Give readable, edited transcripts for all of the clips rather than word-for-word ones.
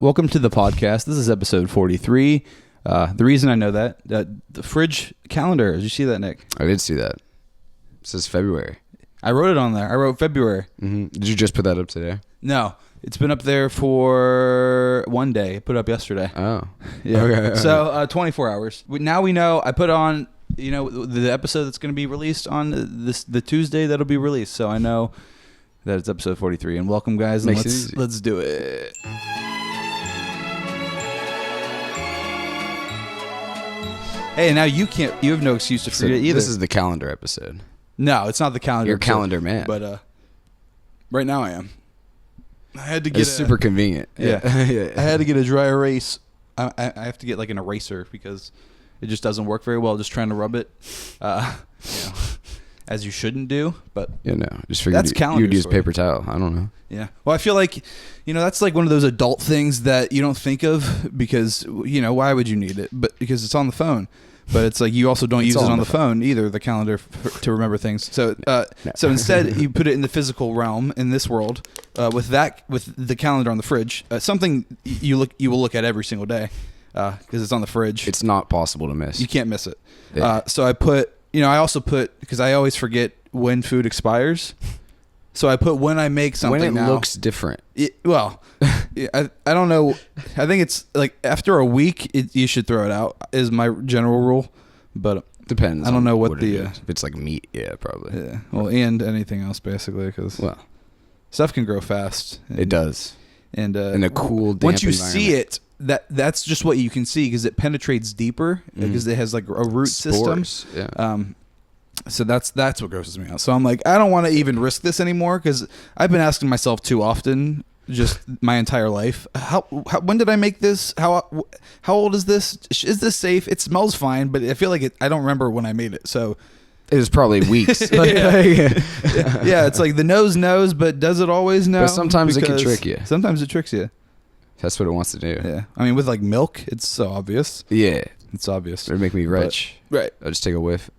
Welcome to the podcast. This is episode 43. The reason I know that the fridge calendar. Did you see that, Nick? I did see that. It says February. I wrote it on there. I wrote February. Mm-hmm. Did you just put that up today? No, it's been up there for one day. I put it up yesterday. Oh, yeah. Okay. So 24 hours. Now we know. I put on, the episode that's going to be released on the Tuesday that'll be released. So I know that it's episode 43. And welcome, guys. And let's do it. Hey, now you have no excuse to forget either. This is the calendar episode. No, it's not the calendar. You're a episode, calendar man. But right now I am. I had to get it's super convenient. Yeah. I had to get a dry erase. I have to get like an eraser because it just doesn't work very well just trying to rub it. As you shouldn't do, but just figured you'd use paper towel. I don't know. Yeah. Well, I feel like, that's like one of those adult things that you don't think of because, why would you need it? But because it's on the phone. But it's like you also don't use it on the phone either, the calendar, to remember things. So so instead, you put it in the physical realm in this world with the calendar on the fridge, something you will look at every single day because it's on the fridge. It's not possible to miss. You can't miss it. Yeah. So I put, I also put, because I always forget when food expires. So I put when I make something when it now. looks different. I don't know. I think it's like after a week, you should throw it out is my general rule. But depends. I don't know what it is. If it's like meat, yeah, probably. Yeah. Well, and anything else basically because stuff can grow fast. It does. And in a cool, damp once you see it, that's just what you can see because it penetrates deeper because it has like a root Spores, system. Yeah. So that's what grosses me out. So I'm like, I don't want to even risk this anymore because I've been asking myself too often, just my entire life. When did I make this? How old is this? Is this safe? It smells fine, but I feel like I don't remember when I made it. So it was probably weeks. Yeah, it's like the nose knows, but does it always know? But sometimes it can trick you. Sometimes it tricks you. That's what it wants to do. Yeah, I mean with like milk, it's so obvious. Yeah, it's obvious. It'd make me rich. Right. I'll just take a whiff.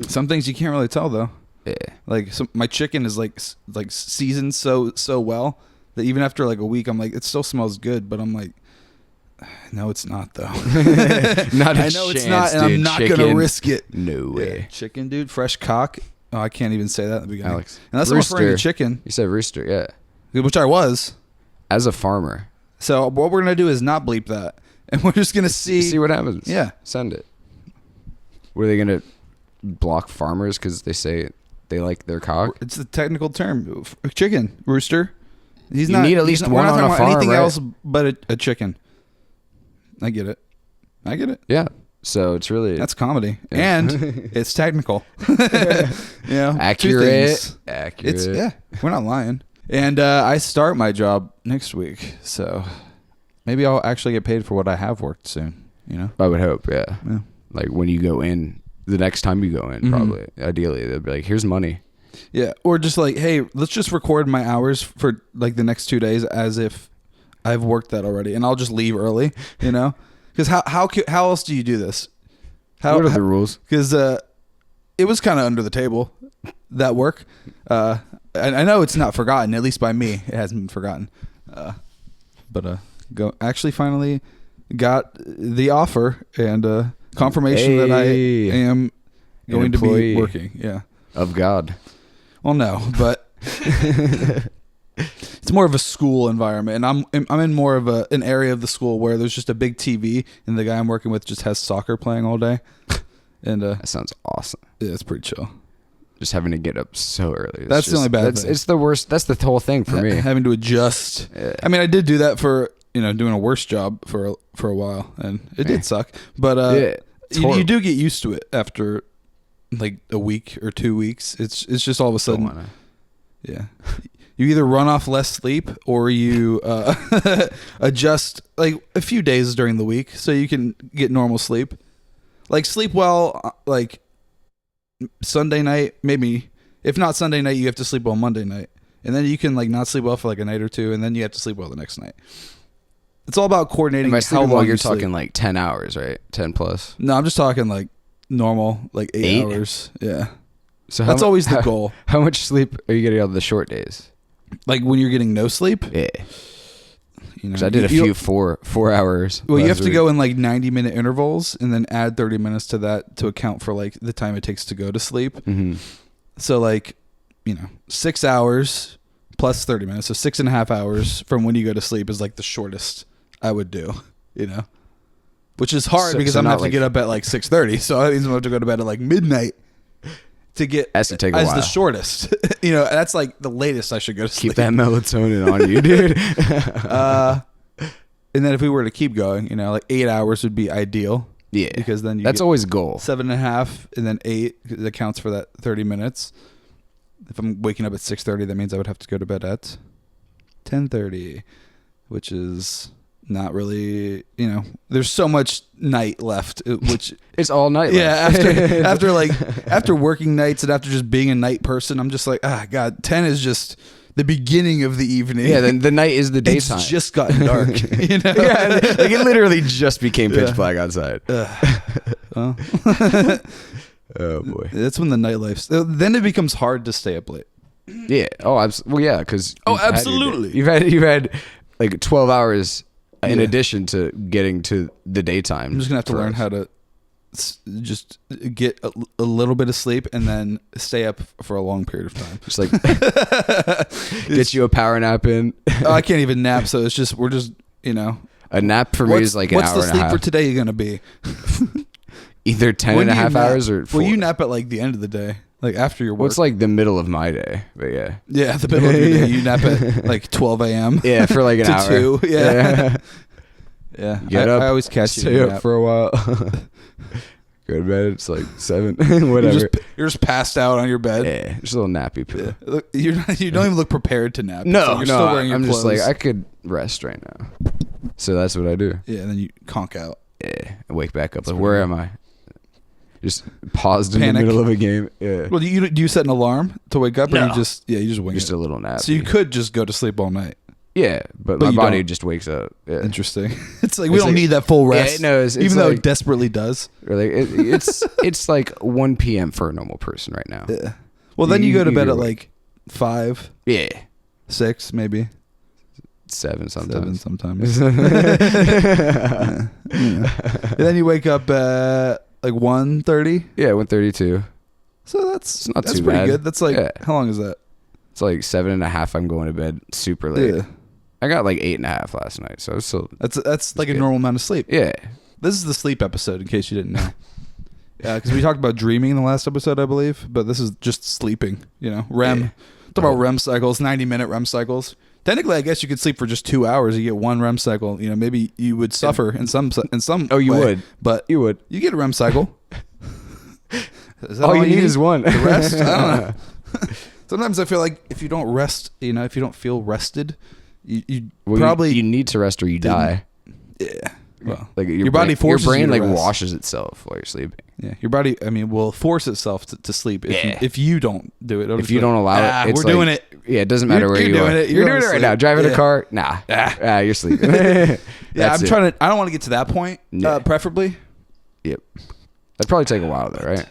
Some things you can't really tell though. Yeah. Like my chicken is like seasoned so well that even after like a week, I'm like, it still smells good, but I'm like, no, it's not though. Not a I know chance, it's not, and dude. I'm not gonna risk it. No way. Yeah. Chicken, dude, fresh cock. Oh, I can't even say that at the beginning. Alex, unless I'm referring to chicken. You said rooster, yeah. Which I was. As a farmer. So what we're gonna do is not bleep that, and we're just gonna see what happens. Yeah. Send it. Were they gonna block farmers because they say they like their cock? It's the technical term. Chicken, rooster. You need at least one on a farm, anything right? else but a chicken. I get it. Yeah. So it's really that's comedy, and it's technical. Accurate. We're not lying. And I start my job next week, so maybe I'll actually get paid for what I have worked soon. I would hope. Yeah. Like when you go in, the next time you go in, probably ideally they'll be like, "Here's money." Yeah, or just like, hey, let's just record my hours for like the next 2 days as if I've worked that already, and I'll just leave early. Because how else do you do this? What are the rules? Because it was kind of under the table, that work. I know it's not forgotten, at least by me. It hasn't been forgotten. But finally got the offer and confirmation that I am going to be working. Yeah. Of God. Well, no, but it's more of a school environment, and I'm in more of an area of the school where there's just a big TV, and the guy I'm working with just has soccer playing all day. And that sounds awesome. Yeah, it's pretty chill. Just having to get up so early. That's the only bad thing. It's the worst. That's the whole thing for me. Having to adjust. Yeah. I mean, I did do that for doing a worse job for a while, and it did suck. But you do get used to it after like a week or 2 weeks. It's just all of a sudden. Yeah. You either run off less sleep or you adjust like a few days during the week so you can get normal sleep. Like sleep well, like Sunday night, maybe. If not Sunday night, you have to sleep well Monday night. And then you can like not sleep well for like a night or two, and then you have to sleep well the next night. It's all about coordinating how long you're talking like 10 hours, right? 10 plus. No, I'm just talking like normal, like 8 hours. Yeah. So that's always the goal. How much sleep are you getting on the short days? Like when you're getting no sleep? Yeah. You know, I did a few 4 hours. Well, you have to go in like 90-minute intervals and then add 30 minutes to that to account for like the time it takes to go to sleep. Mm-hmm. So like, 6 hours plus 30 minutes. So 6.5 hours from when you go to sleep is like the shortest I would do, which is hard because I'm going to have to get up at like 6:30. So that means I'm going to have to go to bed at like midnight to get has to take a while. the shortest. That's like the latest I should go to sleep. Keep that melatonin on you, dude. And then if we were to keep going, like 8 hours would be ideal. Yeah. Because then that's always a goal. 7.5 and then 8 that counts for that 30 minutes. If I'm waking up at 6:30, that means I would have to go to bed at 10:30, which is not really, there's so much night left, which it's all night. Yeah. After working nights and after just being a night person, I'm just like, God, 10 is just the beginning of the evening. Yeah. Then the night is the daytime. It's just gotten dark. Yeah. Like it literally just became pitch black outside. Well, oh boy. That's when the nightlife. Then it becomes hard to stay up late. Yeah. Oh, well, yeah. Because absolutely. You've had like 12 hours. In addition to getting to the daytime. I'm just going to have to learn how to just get a little bit of sleep and then stay up for a long period of time. Just like get you a power nap in. I can't even nap, so we're just, A nap for me is like an hour and a half. What's the sleep for today going to be? Either 10.5 hours or 4. Well, you nap at like the end of the day. Like after your work. Well, it's like the middle of my day, but yeah. Yeah, the middle of your day. You nap at like 12 a.m. Yeah, for like an hour. 2. Yeah. Yeah. Get up. I always catch stay you. Stay up for a while. Go to bed. It's like 7. Whatever. You're just passed out on your bed. Yeah, just a little nappy pillow. Yeah. Look, you don't even look prepared to nap. No, you're still wearing your I'm clothes. just like, I could rest right now. So that's what I do. Yeah, and then you conk out. Yeah, I wake back up. Like, where am I? Just paused in the middle of a game. Yeah. Well, do you set an alarm to wake up, or you just wing just it? A little nap. So you could just go to sleep all night. Yeah, but my body just wakes up. Yeah. Interesting. It's like we don't need that full rest. Yeah, no, even though it desperately does. Really, it's like 1 p.m. for a normal person right now. Yeah. Well, then you go to bed at like 5. Yeah. 6 maybe. 7 sometimes. 7 sometimes. Yeah. And then you wake up at like 1:30. Yeah, 1:32. So that's not too pretty bad. good. That's like how long is that? It's like 7.5. I'm going to bed super late. Yeah. I got like 8.5 last night, so it's still that's like a normal amount of sleep. Yeah. This is the sleep episode, in case you didn't know. Yeah, because we talked about dreaming in the last episode, I believe, but this is just sleeping. REM. Yeah. Talk about REM cycles, 90-minute REM cycles. Technically, I guess you could sleep for just 2 hours. You get 1 REM cycle. Maybe you would suffer in some. Oh, you would, but you would. You get a REM cycle. All you need is one. The rest, I don't know. Sometimes I feel like if you don't rest, if you don't feel rested, you probably you need to rest or you die. Yeah. Well, like your body forces your brain you to rest. washes itself while you're sleeping. Yeah, your body, will force itself to sleep if you don't do it. If you don't allow it, it's we're doing it. Yeah, it doesn't matter where you are. You're doing it right now. Driving a car, nah. You're sleeping. Yeah, I'm trying to. I don't want to get to that point. Preferably. Yep. That'd probably take a while though, right?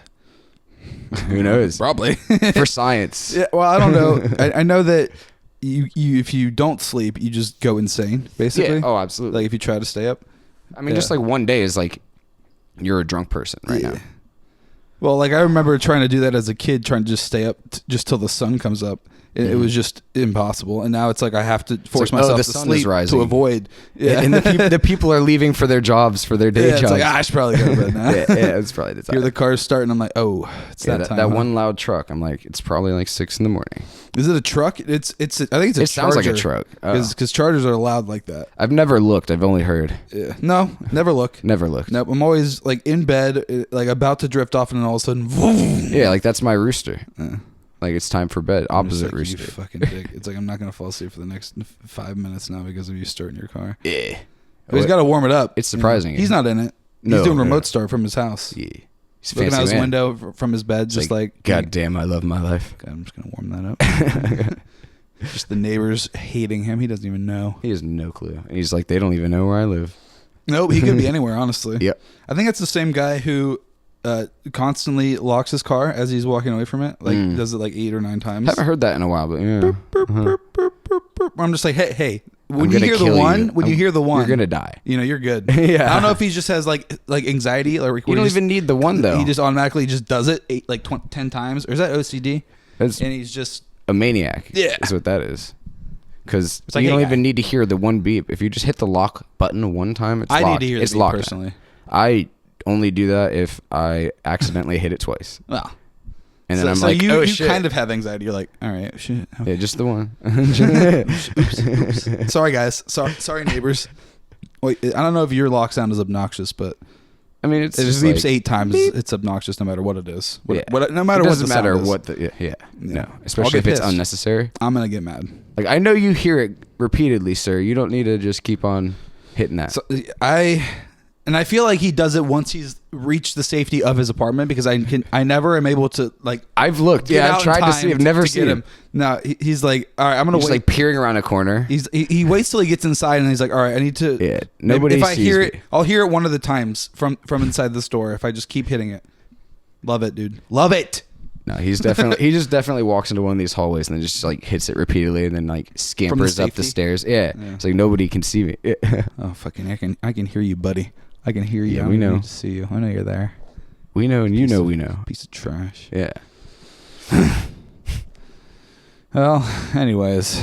Who knows? Probably for science. Yeah. Well, I don't know. I know that you if you don't sleep, you just go insane. Basically. Yeah. Oh, absolutely. Like if you try to stay up. I mean, just like one day is like you're a drunk person right now. Well, like I remember trying to do that as a kid, trying to just stay up just till the sun comes up. It was just impossible, and now it's like I have to force myself to sleep to avoid. Yeah, and the people are leaving for their jobs, for their day jobs. It's like I should probably go to bed now. Yeah, it's probably the time. Hear the cars starting. I'm like, oh, it's that time. That one loud truck. I'm like, it's probably like 6 in the morning. Is it a truck? I think it's a Charger. It sounds like a truck because Chargers are loud like that. I've never looked. I've only heard. Yeah. No, never look. Never looked. Nope. I'm always like in bed, like about to drift off, and then all of a sudden, vroom. Yeah, like that's my rooster. Like it's time for bed. Opposite rooster. You fucking dick. It's like I'm not gonna fall asleep for the next 5 minutes now because of you starting your car. Yeah. But he's got to warm it up. It's surprising. He's not in it. No, he's doing remote start from his house. Yeah. He's looking out his window from his bed, just like God damn, I love my life. God, I'm just gonna warm that up. Just the neighbors hating him. He doesn't even know. He has no clue. And he's like, they don't even know where I live. Nope, he could be anywhere, honestly. Yep. I think it's the same guy who constantly locks his car as he's walking away from it. Like does it like 8 or 9 times. I haven't heard that in a while, but yeah. I'm just like, hey, when you hear the one, you're gonna die. You know, you're good. Yeah. I don't know if he just has like anxiety. Like you don't even need the one though. He just automatically just does it 10 times, or is that OCD? And he's just a maniac. Yeah, is what that is. Because you don't even need to hear the one beep. If you just hit the lock button one time, it's locked. I need to hear the beep personally. I only do that if I accidentally hit it twice. Well. And then I'm like, you shit. kind of have anxiety. You're like, all right, shit. Okay. Yeah, just the one. Oops. Sorry, guys. Sorry, neighbors. Wait, I don't know if your lock sound is obnoxious, but I mean, it just beeps 8 times. Beep. It's obnoxious no matter what it is. No matter what the sound is. No, especially if it's unnecessary. I'm gonna get mad. Like I know you hear it repeatedly, sir. You don't need to just keep on hitting that. So And I feel like he does it once he's reached the safety of his apartment, because I never am able to I've looked. Yeah, I've tried to see. I've never seen him. No, he's like, all right, I'm gonna wait. Just like peering around a corner. He waits till he gets inside, and he's like, all right, I need to. Yeah, nobody. If I hear it, I'll hear it one of the times from inside the store. If I just keep hitting it, love it, dude, love it. No, he just definitely walks into one of these hallways and then just like hits it repeatedly and then like scampers up the stairs. Yeah, it's like nobody can see me. Oh fucking, I can hear you, buddy. I can hear you. Yeah, we know. To see you. I know you're there. We know, and you know we know. Piece of trash. Yeah. Well, anyways.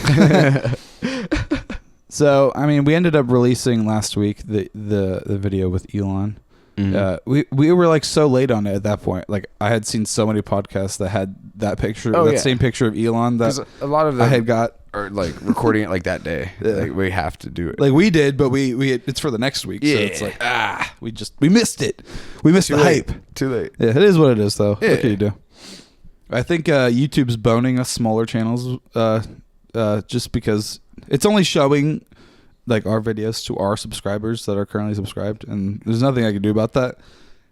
So, I mean, we ended up releasing last week the video with Elon. Mm-hmm. We were like so late on it at that point. Like I had seen so many podcasts that had that picture, same picture of Elon that a lot of them I had got, or like recording it like that day. Yeah. Like we have to do it. Like we did, but we it's for the next week. Yeah. So it's like we missed it. We missed the hype. Too late. Yeah, it is what it is though. Yeah. What can you do? I think YouTube's boning us smaller channels just because it's only showing like our videos to our subscribers that are currently subscribed, and there's nothing I can do about that.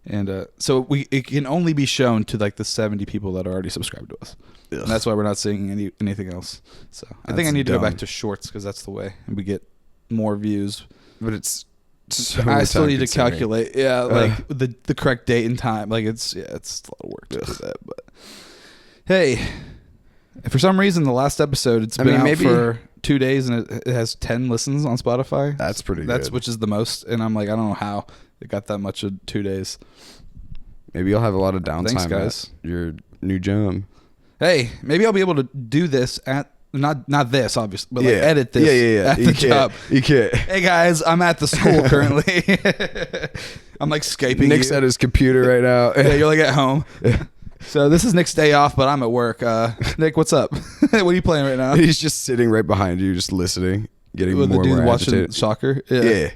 And so it can only be shown to like the 70 people that are already subscribed to us. And that's why we're not seeing anything else. So I think I need to go back to shorts, because that's the way, and we get more views. But it's I still need to calculate like the correct date and time. Like it's a lot of work to do that. But hey, for some reason the last episode it's been out for 2 days and it has 10 listens on Spotify. That's pretty good. Which is the most, and I'm like, I don't know how it got that much in 2 days. Maybe you'll have a lot of downtime. Thanks, guys. At your new job. Hey, maybe I'll be able to do this at not this obviously, but like edit this at the job. You can't. Hey guys, I'm at the school currently. I'm like Skyping. Nick's at his computer right now. Yeah, you're like at home. So this is Nick's day off, but I'm at work. Nick, what's up? What are you playing right now? He's just sitting right behind you, just listening, getting more and more watching agitated. Soccer. Yeah.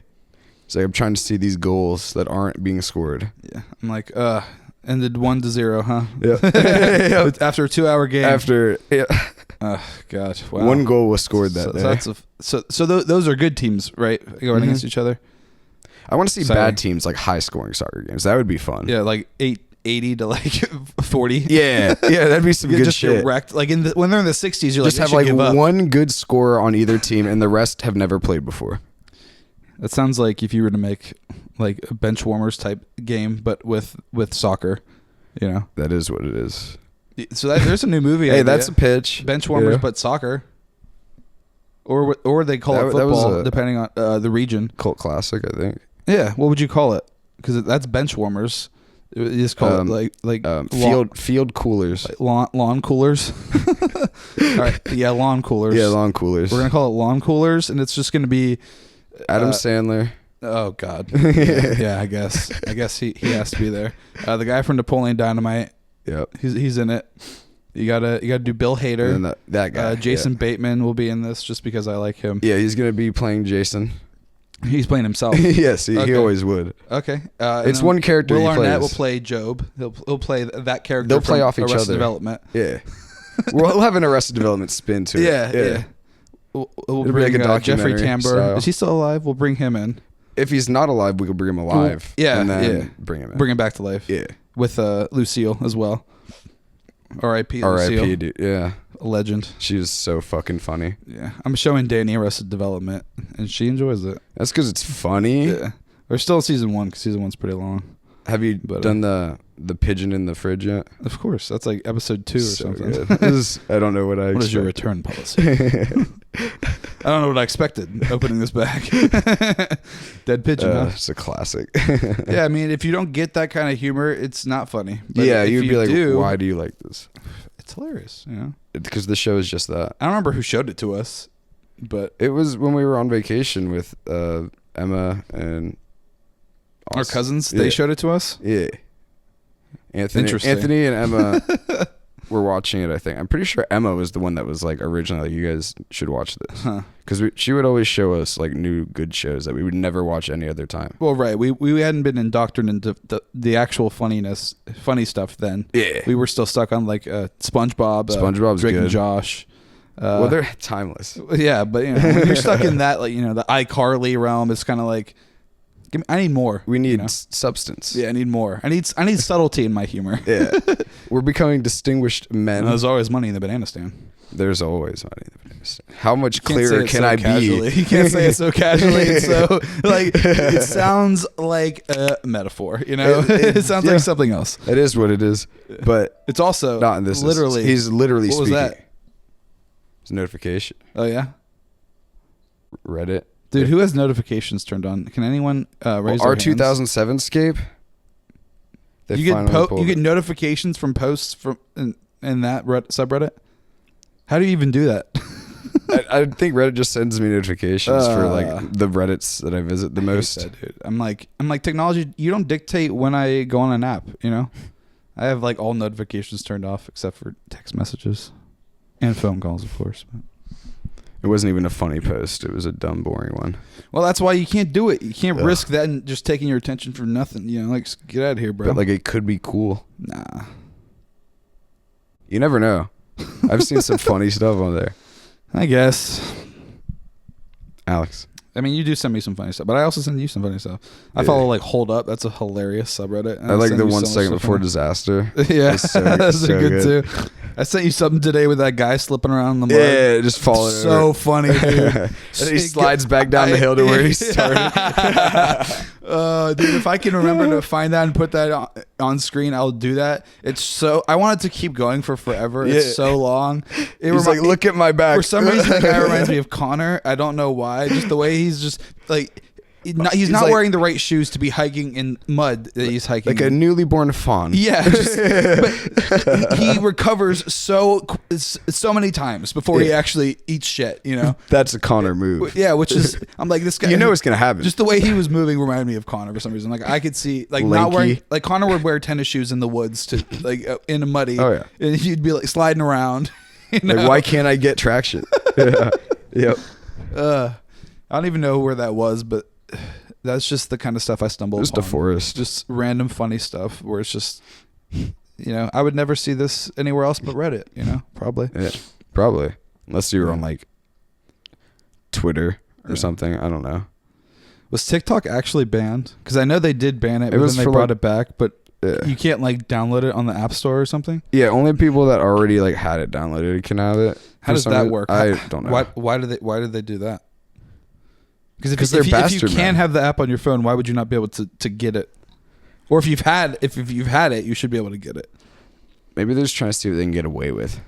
It's like, I'm trying to see these goals that aren't being scored. Yeah. I'm like, ended 1-0, huh? Yeah. After a 2-hour game. Oh God! Wow. One goal was scored that day. So those are good teams, right? Going against each other. I want to see bad teams, like high scoring soccer games. That would be fun. Yeah, like 80 to like 40. Yeah, that'd be some good just shit. Wrecked. Like when they're in the 60s, you're just have like one good scorer on either team, and the rest have never played before. That sounds like if you were to make like a Benchwarmers type game, but with soccer. You know, that is what it is. So there's a new movie. Hey, that's a pitch. Benchwarmers, but soccer, or they call it football, depending on the region. Cult classic, I think. Yeah, what would you call it? Because that's Benchwarmers. You just call it field coolers, like lawn coolers. All right, yeah, lawn coolers. Yeah, lawn coolers. We're gonna call it lawn coolers, and it's just gonna be Adam Sandler. Oh God. Yeah, I guess he has to be there. The guy from Napoleon Dynamite. Yep, he's in it. You gotta do Bill Hader. And that guy, Jason Bateman will be in this just because I like him. Yeah, he's gonna be playing Jason. He's playing himself. Yes, he always would. Okay, it's one character. Will Arnett will play Job. He'll play that character. They'll play off each other. Development. Yeah, we'll have an Arrested Development spin to it. Yeah. We'll bring like a Jeffrey Tambor. Style. Is he still alive? We'll bring him in. If he's not alive, we could bring him alive. Yeah, and then bring him in. Bring him back to life. Yeah, with Lucille as well. R.I.P. Lucille. R.I.P. Dude. Yeah, a legend. She was so fucking funny. Yeah, I'm showing Danny Arrested Development, and she enjoys it. That's because it's funny. Yeah, we're still season 1 because season 1's pretty long. Have you done the pigeon in the fridge yet? Of course, that's like episode 2 or something. I don't know what I. What is your return policy? I don't know what I expected opening this bag. Dead pigeon. Huh? It's a classic. Yeah, I mean, if you don't get that kind of humor, it's not funny. But yeah, you'd be like, why do you like this? It's hilarious, you know? Because the show is just that. I don't remember who showed it to us, but it was when we were on vacation with Emma and Austin. Our cousins. They showed it to us. Yeah. Anthony and Emma were watching it. I think I'm pretty sure Emma was the one that was like originally like, you guys should watch this, because she would always show us like new good shows that we would never watch any other time. Well, right, we hadn't been indoctrinated into the actual funny stuff then. Yeah, we were still stuck on like SpongeBob, SpongeBob's Drake good. And Josh. Well, they're timeless. Yeah, but you know, when you're stuck in that, like, you know, the iCarly realm, it's kind of like, I need more. We need substance. Yeah, I need more. I need subtlety in my humor. Yeah, we're becoming distinguished men. There's always money in the banana stand. There's always money in the banana stand. How much clearer can I be? You can't say it so casually. And so like it sounds like a metaphor. You know, it sounds like something else. It is what it is, but it's also not in this. Literally, he's literally what speaking. Was that? It's a notification. Oh yeah, Reddit. Dude, who has notifications turned on? Can anyone raise their hands? R2007 scape? You get notifications from posts from in that subreddit? How do you even do that? I think Reddit just sends me notifications for like the Reddits that I visit the most. That, dude. I'm like technology, you don't dictate when I go on an app, you know? I have like all notifications turned off except for text messages and phone calls, of course. But it wasn't even a funny post. It was a dumb, boring one. Well, that's why you can't do it. You can't risk that and just taking your attention for nothing. You know, like, get out of here, bro. But like, it could be cool. Nah. You never know. I've seen some funny stuff on there. I guess. Alex. I mean, you do send me some funny stuff, but I also send you some funny stuff. I follow like Hold Up. That's a hilarious subreddit. I like the 1 second before disaster. Yeah, that's so good too. I sent you something today with that guy slipping around the mud. Yeah, just falling. So funny, dude. And he slides back down the hill to where he started. Dude, if I can remember to find that and put that on screen, I'll do that. It's so, I want it to keep going for forever. It's so long. He's like, look at my back. For some reason, that guy reminds me of Connor. I don't know why. Just the way he's just like, he's not like, wearing the right shoes to be hiking in mud that he's hiking like a newly born fawn. Yeah, but he recovers so many times before he actually eats shit, you know. That's a Connor move. Yeah, which is, I'm like, this guy, you know what's gonna happen. Just the way he was moving reminded me of Connor for some reason. Like, I could see like Lanky. Not wearing, like Connor would wear tennis shoes in the woods to like in a muddy. Oh yeah, and you'd be like sliding around. You know? Like, why can't I get traction? Yeah. Yep. I don't even know where that was, but that's just the kind of stuff I stumble upon. Just a forest. Just random funny stuff where it's just, you know, I would never see this anywhere else but Reddit, you know, probably. Yeah, probably. Unless you were on like Twitter or something. I don't know. Was TikTok actually banned? Because I know they did ban it, but then they brought it back, but you can't like download it on the App Store or something? Yeah, only people that already like had it downloaded can have it. How does that work? I don't know. Why did they do that? Because if you can have the app on your phone, why would you not be able to get it? Or if you've had it, you should be able to get it. Maybe they're just trying to see what they can get away with.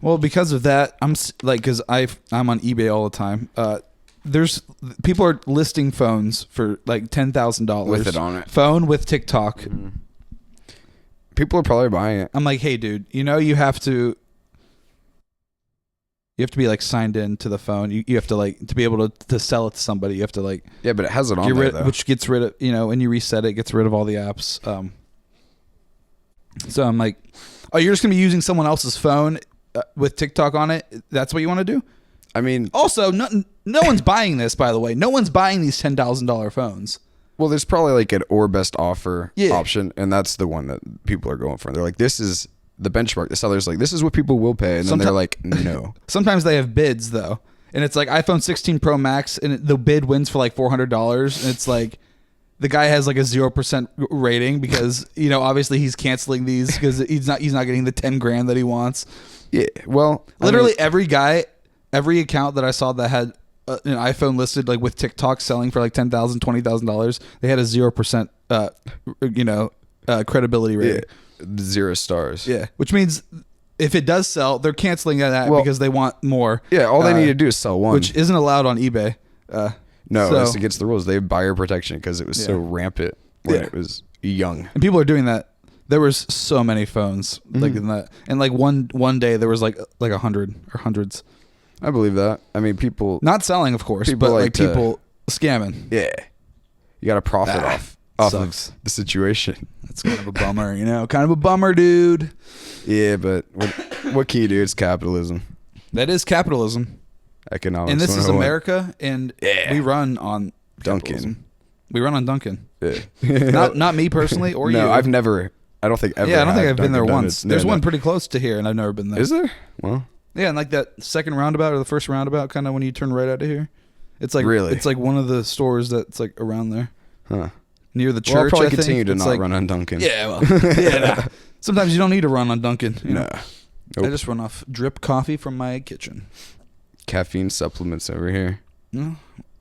Well, because of that, I'm like, because I'm on eBay all the time. There's people are listing phones for like $10,000 with it on it. Phone with TikTok. Mm-hmm. People are probably buying it. I'm like, hey, dude, you know you have to be like signed in to the phone. You have to like to be able to sell it to somebody. You have to like but it has it on there though. Which gets rid of, you know, when you reset it, gets rid of all the apps. So I'm like, oh, you're just gonna be using someone else's phone with TikTok on it? That's what you want to do? I mean, also no one's buying this, by the way. No one's buying these $10,000 phones. Well, there's probably like an or best offer option, and that's the one that people are going for. They're like, this is the benchmark. The seller's like, this is what people will pay, and then they're like, no. Sometimes they have bids though, and it's like iPhone 16 Pro Max, and the bid wins for like $400, and it's like the guy has like a 0% rating because, you know, obviously he's canceling these because he's not getting the 10 grand that he wants. Yeah, well, literally every account that I saw that had an iPhone listed like with TikTok selling for like $10,000, $20,000, they had a 0% credibility rating. Yeah. 0 stars. Yeah, which means if it does sell, they're canceling that because they want more. Yeah, all they need to do is sell one, which isn't allowed on eBay. No, it's against the rules. They have buyer protection because it was so rampant when it was young. And people are doing that. There was so many phones like in that, and like one day there was like 100 or hundreds. I believe that. I mean, people not selling, of course, but like people scamming. Yeah, you got to profit off of the situation. That's kind of a bummer, kind of a bummer, dude. Yeah, but what can you do? It's capitalism. That is capitalism. Economics. And this is America, and we run on Dunkin'. We run on Dunkin'. Yeah. not me personally or you. No, I've never. I don't think ever. Yeah, I don't think I've been there Dunkin' once. There's one pretty close to here, and I've never been there. Is there? Well. Yeah, and like that second roundabout or the first roundabout, kind of when you turn right out of here. It's like it's like one of the stores that's like around there. Huh. Near the church. I'll probably I think. continue to it's not run on Dunkin'. Yeah, well, sometimes you don't need to run on Dunkin'. No. Nope. I just run off drip coffee from my kitchen. Caffeine supplements over here.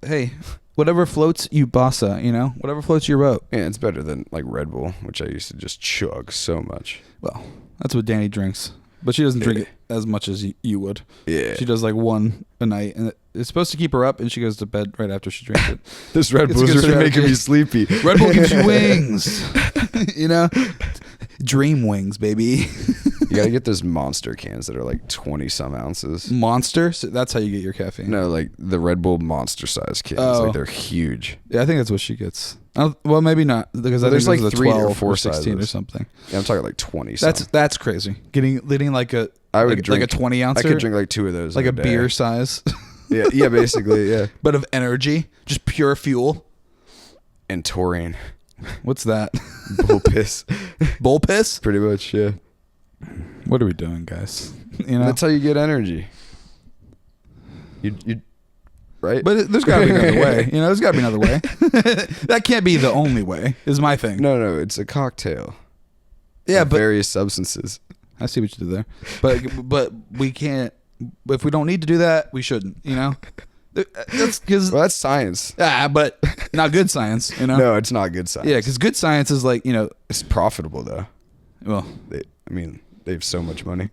Hey, whatever floats you, bossa. Whatever floats your boat. Yeah, it's better than like Red Bull, which I used to just chug so much. Well, that's what Danny drinks, but she doesn't drink it as much as you would. Yeah, she does like one a night, and it's supposed to keep her up, and she goes to bed right after she drinks it. This Red Bull is really making me sleepy. Red Bull gives you wings. Dream wings, baby. You gotta get those monster cans that are like 20 some ounces. Monster? So that's how you get your caffeine. No, like the Red Bull monster size cans. Like they're huge. Yeah, I think that's what she gets. Well, maybe not because I think there's like 3 or 4 16 sizes. or something. Yeah, I'm talking like 20. That's crazy. Getting like a like a 20 ounce. I could drink like 2 of those. Like a beer size. Yeah, basically, yeah. But of energy, just pure fuel. And taurine. What's that? Bull piss. Bull piss? Pretty much, yeah. What are we doing, guys? That's how you get energy. You right? But there's got to be another way. There's got to be another way. That can't be the only way, is my thing. No, it's a cocktail. Yeah, but various substances. I see what you did there. But we can't. If we don't need to do that, we shouldn't. That's because that's science. But not good science. No, it's not good science. Yeah, because good science is like it's profitable though. Well, they have so much money.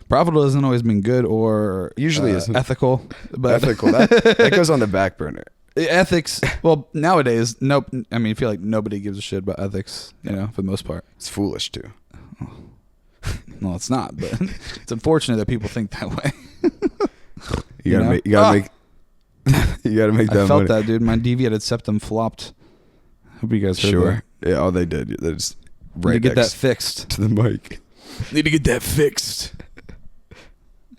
Profitable hasn't always been good or usually isn't ethical. But ethical that goes on the back burner. Ethics. Well, nowadays, nope. I feel like nobody gives a shit about ethics. For the most part, it's foolish too. Well, it's not, but it's unfortunate that people think that way. You gotta make that I felt money. that, dude. My deviated septum flopped. Hope you guys heard that. Yeah, they did. They just need to get that fixed to the mic. Need to get that fixed.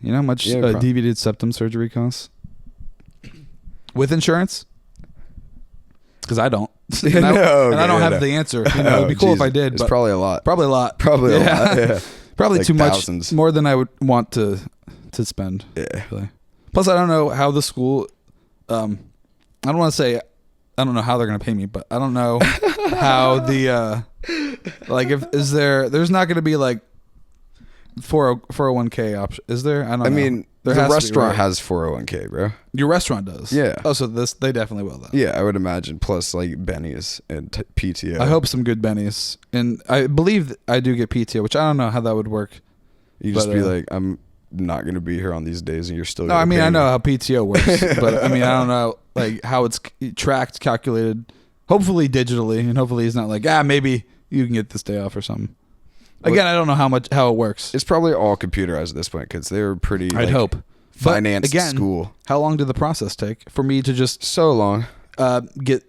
You know how much deviated septum surgery costs? With insurance? Because I don't. And I don't have the answer. It would be cool if I did. It's probably a lot. Probably a lot. Probably a lot. Yeah. Probably like too thousands. much. More than I would want to spend. Yeah. Really. Plus, I don't know how the school. I don't want to say. I don't know how they're going to pay me, but I don't know how the like there's not going to be like 401k option, is there? I don't know. I mean, the restaurant has 401k, bro. Your restaurant does. Yeah. Oh, so they definitely will though. Yeah, I would imagine. Plus like Benny's and PTO. I hope some good Benny's, and I believe I do get PTO, which I don't know how that would work. You just be like, I'm not going to be here on these days, and you're still. No, I mean I know how PTO works, but I mean I don't know like how it's tracked, calculated. Hopefully digitally, and hopefully he's not like maybe you can get this day off or something. Again, I don't know how it works. It's probably all computerized at this point because they were pretty. I'd hope. Finance again, school. How long did the process take for me to just so long get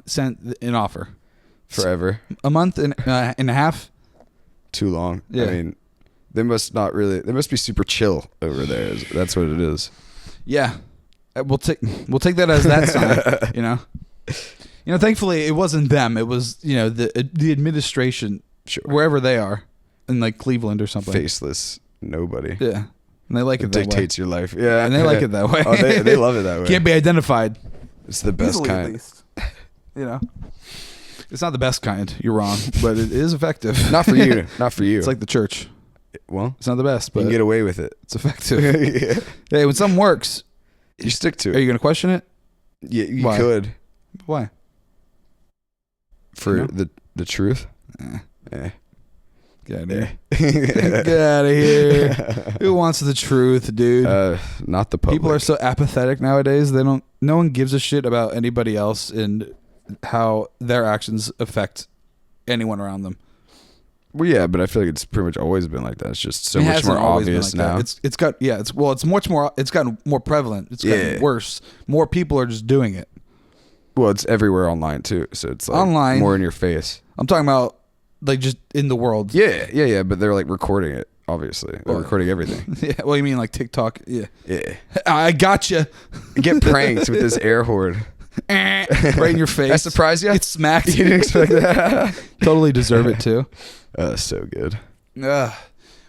sent an offer? Forever. A month and a half. Too long. Yeah. I mean, they must be super chill over there. That's what it is. Yeah, we'll take that as that sign. Thankfully it wasn't them. It was the administration. Sure. Wherever they are, in like Cleveland or something. Faceless nobody. Yeah. And they like it that way. Dictates your life. Yeah. And they like it that way. Oh, they love it that way. Can't be identified. It's the best Easily, kind. At least. It's not the best kind. You're wrong. But it is effective. Not for you. Not for you. It's like the church. Well, it's not the best, but you can get away with it. It's effective. Yeah. Hey, when something works, you stick to it. Are you going to question it? Yeah, you could. Why? For the truth? Yeah. Get out of here. Get out of here. Who wants the truth, dude? Not the public. People are so apathetic nowadays. No one gives a shit about anybody else and how their actions affect anyone around them. Well, yeah, but I feel like it's pretty much always been like that. It's just so much more obvious now. It's much more. It's gotten more prevalent. It's gotten worse. More people are just doing it. Well, it's everywhere online too, so it's like online, more in your face. I'm talking about like just in the world. Yeah. But they're like recording it. Obviously, they're recording everything. Yeah. Well, you mean like TikTok? Yeah. Yeah. I gotcha. Get pranked with this air horde. Right in your face. I surprised you. Get smacked. You didn't expect that. Totally deserve it too. So good.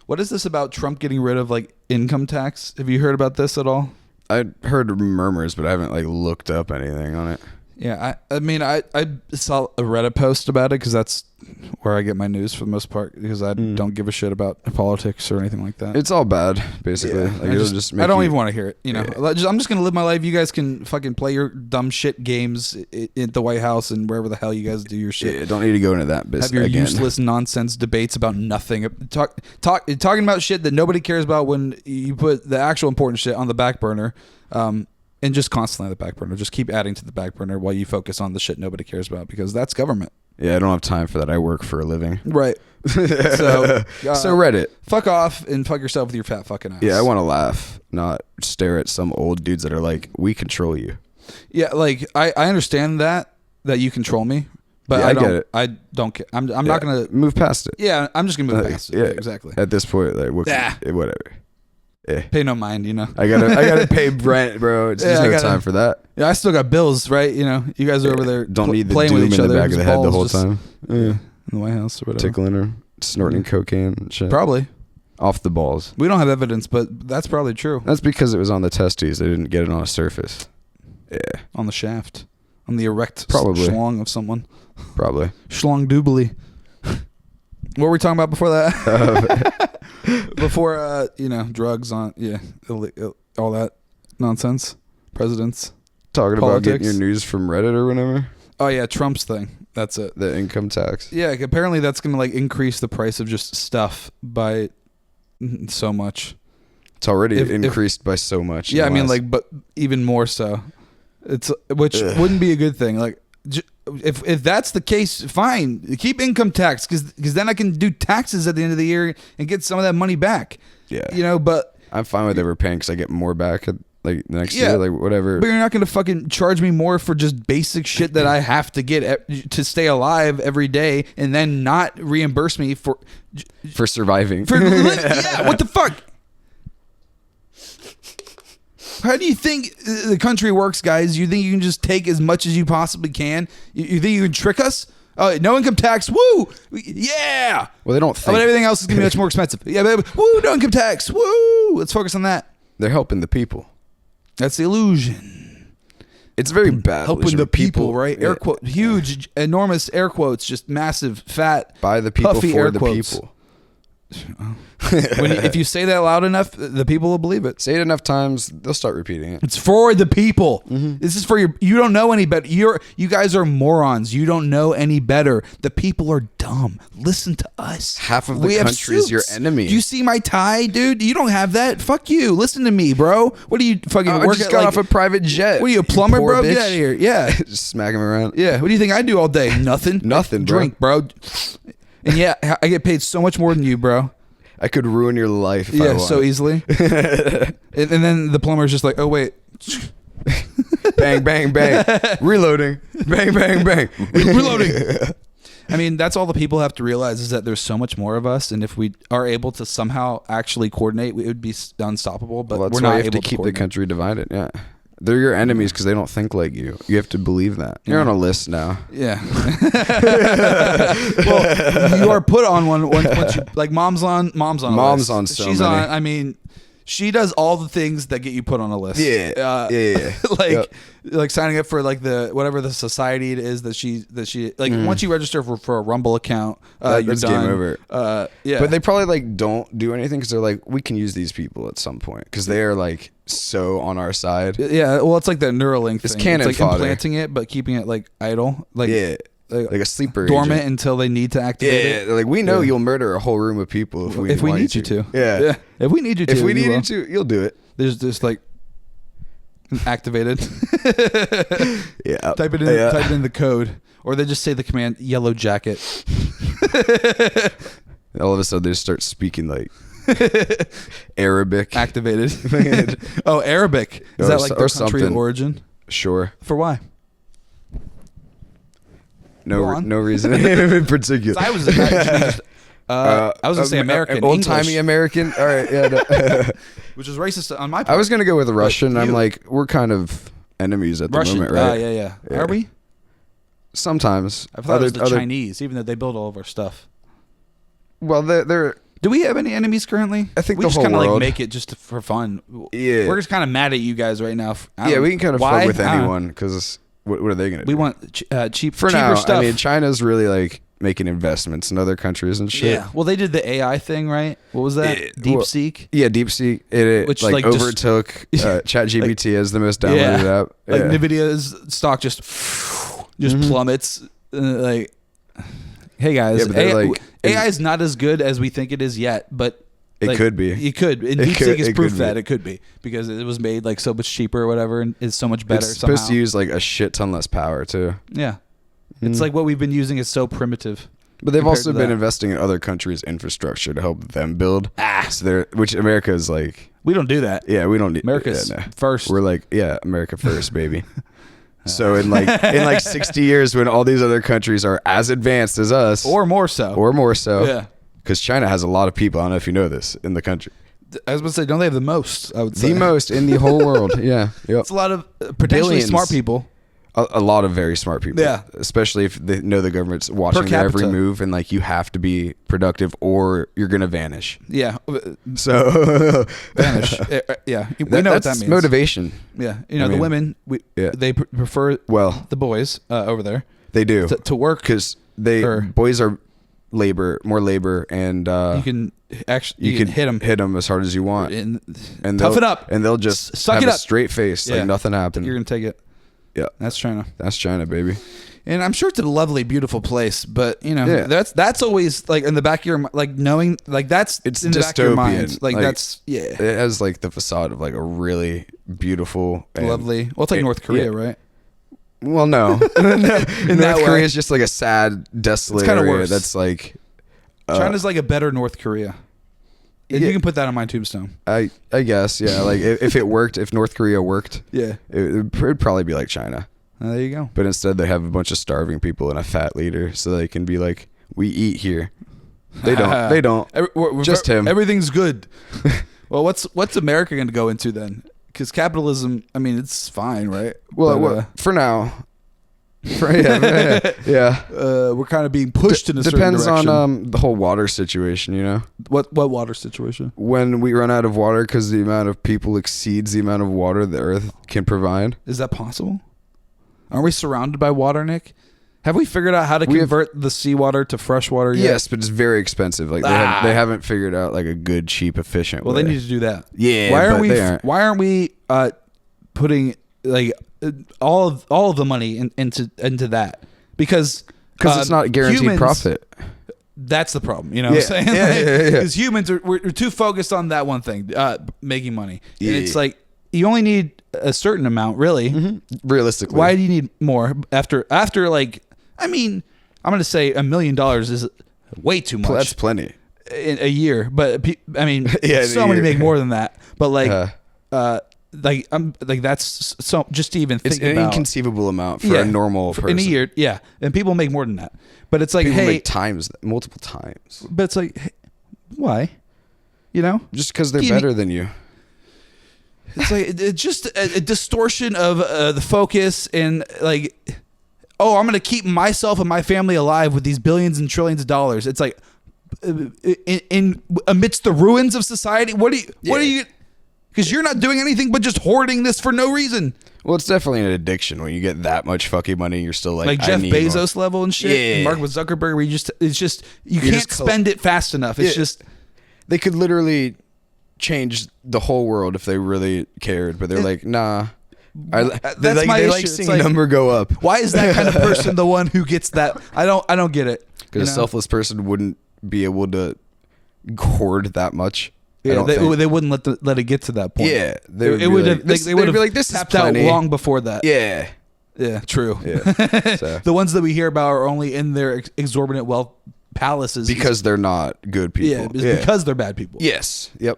What is this about Trump getting rid of like income tax? Have you heard about this at all? I heard murmurs, but I haven't like looked up anything on it. Yeah, I mean, I saw a Reddit post about it because that's where I get my news for the most part because I don't give a shit about politics or anything like that. It's all bad, basically. Yeah, Like, I don't even want to hear it. You know, I'm just gonna live my life. You guys can fucking play your dumb shit games at the White House and wherever the hell you guys do your shit. Yeah, don't need to go into that business. Have your useless nonsense debates about nothing. Talking about shit that nobody cares about when you put the actual important shit on the back burner. And just constantly on the back burner. Just keep adding to the back burner while you focus on the shit nobody cares about because that's government. Yeah, I don't have time for that. I work for a living. Right. So Reddit. Fuck off and fuck yourself with your fat fucking ass. Yeah, I want to laugh, not stare at some old dudes that are like, we control you. Yeah, like I understand that you control me, but yeah, I get it. I don't care. I'm not gonna move past it. Yeah, I'm just gonna move past it. Yeah, exactly. At this point, like whatever. Pay no mind, you know. I gotta pay rent, bro. It's just no time for that. Yeah, I still got bills, right? You know, you guys are over there. Don't need the playing doom with each in the other. back of the head the whole time. In the White House or whatever. Tickling her, snorting cocaine and shit. Probably. Off the balls. We don't have evidence, but that's probably true. That's because it was on the testes. They didn't get it on a surface. Yeah. On the shaft. On the erect schlong of someone. Probably. Schlong doobly. What were we talking about before that? Before, drugs on, all that nonsense. Presidents. Talking politics. About getting your news from Reddit or whatever. Oh, yeah, Trump's thing. That's it. The income tax. Yeah, apparently that's going to like increase the price of just stuff by so much. It's already increased by so much. Yeah, I mean, like, but even more so. Which wouldn't be a good thing. Like, if that's the case, fine. Keep income tax because then I can do taxes at the end of the year and get some of that money back. Yeah, but I'm fine with overpaying because I get more back at like the next year, like whatever. But you're not gonna fucking charge me more for just basic shit that I have to get to stay alive every day, and then not reimburse me for surviving. Yeah, what the fuck? How do you think the country works, guys? You think you can just take as much as you possibly can? You think you can trick us? Oh, no income tax. Woo! Yeah! Well, they don't think. But everything else is going to be much more expensive. Yeah, but woo! No income tax. Woo! Let's focus on that. They're helping the people. That's the illusion. It's very bad. Helping the people, right? Air quote, huge, enormous air quotes, just massive, fat, by the people, puffy for air the quotes. People. If you say that loud enough, the people will believe it. Say it enough times, they'll start repeating it. It's for the people. Mm-hmm. This is for you don't know any better. You guys are morons. You don't know any better. The people are dumb. Listen to us. Half of the country is your enemy. Do you see my tie, dude? You don't have that. Fuck you. Listen to me, bro. What are you fucking I just got off a private jet. What are you, a plumber, bro? Get out of here. Yeah. Just smack him around. Yeah. What do you think I do all day? Nothing. Nothing, bro. Drink, bro. And yeah, I get paid so much more than you, bro. I could ruin your life if I want. So easily. and then the plumber's just like, oh, wait. Bang, bang, bang. Reloading. Bang, bang, bang. Reloading. I mean, that's all the people have to realize is that there's so much more of us. And if we are able to somehow actually coordinate, it would be unstoppable. But we're not able to keep the country divided. Yeah. They're your enemies because they don't think like you. You have to believe that. You're on a list now. Yeah. Well, you are put on one once you like mom's on a list. On so She's many. on. I mean, she does all the things that get you put on a list. Yeah. Like signing up for like the whatever the society it is that she like once you register for a Rumble account, you're done. Game over. Yeah. But they probably like don't do anything because they're like, we can use these people at some point because they are like so on our side. Yeah. Well, it's like that Neuralink thing. It's cannon like fodder. implanting it but keeping it like idle. Like like a sleeper dormant agent. until they need to activate it. Yeah, like we know you'll murder a whole room of people if we need you to. Yeah. If we need you to. If we need you to, you'll do it. There's just like activated. Yeah. Type it in the code, or they just say the command yellow jacket. All of a sudden they just start speaking like Arabic. Activated. Oh, Arabic. Is that like the country of origin? Sure. For why? No reason in particular. I was imagining I was gonna say American, old timey American. All right, yeah, no. Which is racist on my part. I was gonna go with Russian. I'm like, we're kind of enemies at the moment, right? Yeah. Are we? Sometimes. I thought it was the Chinese, even though they build all of our stuff. Well, they're. Do we have any enemies currently? I think we the just whole kind of world. like make it just for fun. Yeah, we're just kind of mad at you guys right now. Yeah, we can kind of fuck with anyone because what are they gonna do? We want cheaper now, stuff. I mean, China's really like making investments in other countries and shit. Yeah. Well, they did the AI thing, right? What was that? DeepSeek? Yeah, DeepSeek. It Which like overtook ChatGPT as the most downloaded app. Like Nvidia's stock just plummets. Like, hey guys, AI is not as good as we think it is yet, but it could be. It could. And DeepSeek is proof that it could be because it was made like so much cheaper or whatever, and is so much better. It's supposed to use like a shit ton less power too. Yeah. It's like what we've been using is so primitive. But they've also been investing in other countries' infrastructure to help them build. So which America is like. We don't do that. Yeah, we don't need America's first. We're like, America first, baby. So in like 60 years, when all these other countries are as advanced as us, or more so, yeah, because China has a lot of people. I don't know if you know this in the country. I was going to say, don't they have the most? I would say the most in the whole world. Yeah, yep. It's a lot of potentially smart people. A lot of very smart people. Yeah. Especially if they know the government's watching their every move and like you have to be productive or you're going to vanish. Yeah. So vanish. Yeah. We know what that means. Motivation. Yeah. The women, they prefer the boys over there. They do. To work. Because boys are more labor and you can hit them as hard as you want. And tough it up. And they'll just suck it up. A straight face like nothing happened. You're going to take it. Yeah, that's China. That's China, baby. And I'm sure it's a lovely, beautiful place, but that's always like in the back of your like knowing like it's in the back of your mind. Like that's It has like the facade of like a really beautiful, lovely. Well, it's like North Korea, right? Well, no, North Korea is just like a sad, desolate it's area. Worse. That's like China's like a better North Korea. And you can put that on my tombstone. I guess, yeah. Like if it worked, if North Korea worked, it would probably be like China. There you go. But instead, they have a bunch of starving people and a fat leader, so they can be like, "We eat here." They don't. They don't. Just him. Everything's good. Well, what's America going to go into then? Because capitalism, I mean, it's fine, right? Well, for now. Yeah. We're kind of being pushed in a certain direction. Depends on the whole water situation, you know? What water situation? When we run out of water because the amount of people exceeds the amount of water the earth can provide. Is that possible? Aren't we surrounded by water, Nick? Have we figured out how to convert the seawater to fresh water yet? Yes, but it's very expensive. Like they haven't figured out like a good, cheap, efficient way. They need to do that. Yeah, why aren't we putting like all of the money into that? Because it's not guaranteed profit. That's the problem. You know what I'm saying? Because humans we're too focused on that one thing, making money. And it's like you only need a certain amount, really. Mm-hmm. Realistically. Why do you need more after like? I mean, I'm going to say $1 million is way too much. That's plenty in a year, but I mean, somebody make more than that. But like, that's so just to even think about. It's an inconceivable amount for a normal person in a year. Yeah, and people make more than that. But it's like, people make multiple times. But it's like, hey, why? You know, just because they're better than you. It's like it's just a distortion of the focus and like, oh, I'm going to keep myself and my family alive with these billions and trillions of dollars. It's like in amidst the ruins of society. What are you? Because you're not doing anything but just hoarding this for no reason. Well, it's definitely an addiction when you get that much fucking money. You're still like Jeff Bezos level and shit. Yeah. And Mark Zuckerberg, where you can't spend it fast enough. It's just they could literally change the whole world if they really cared, but they're like, nah, That's my issue. Like seeing a number go up. Why is that kind of person the one who gets that? I don't get it. Because a selfless person wouldn't be able to hoard that much. Yeah, they wouldn't let it get to that point. Yeah, they would be like, this tapped out long before that. Yeah. Yeah, true. Yeah. So. The ones that we hear about are only in their exorbitant wealth palaces because they're not good people. Yeah, because they're bad people. Yes. Yep.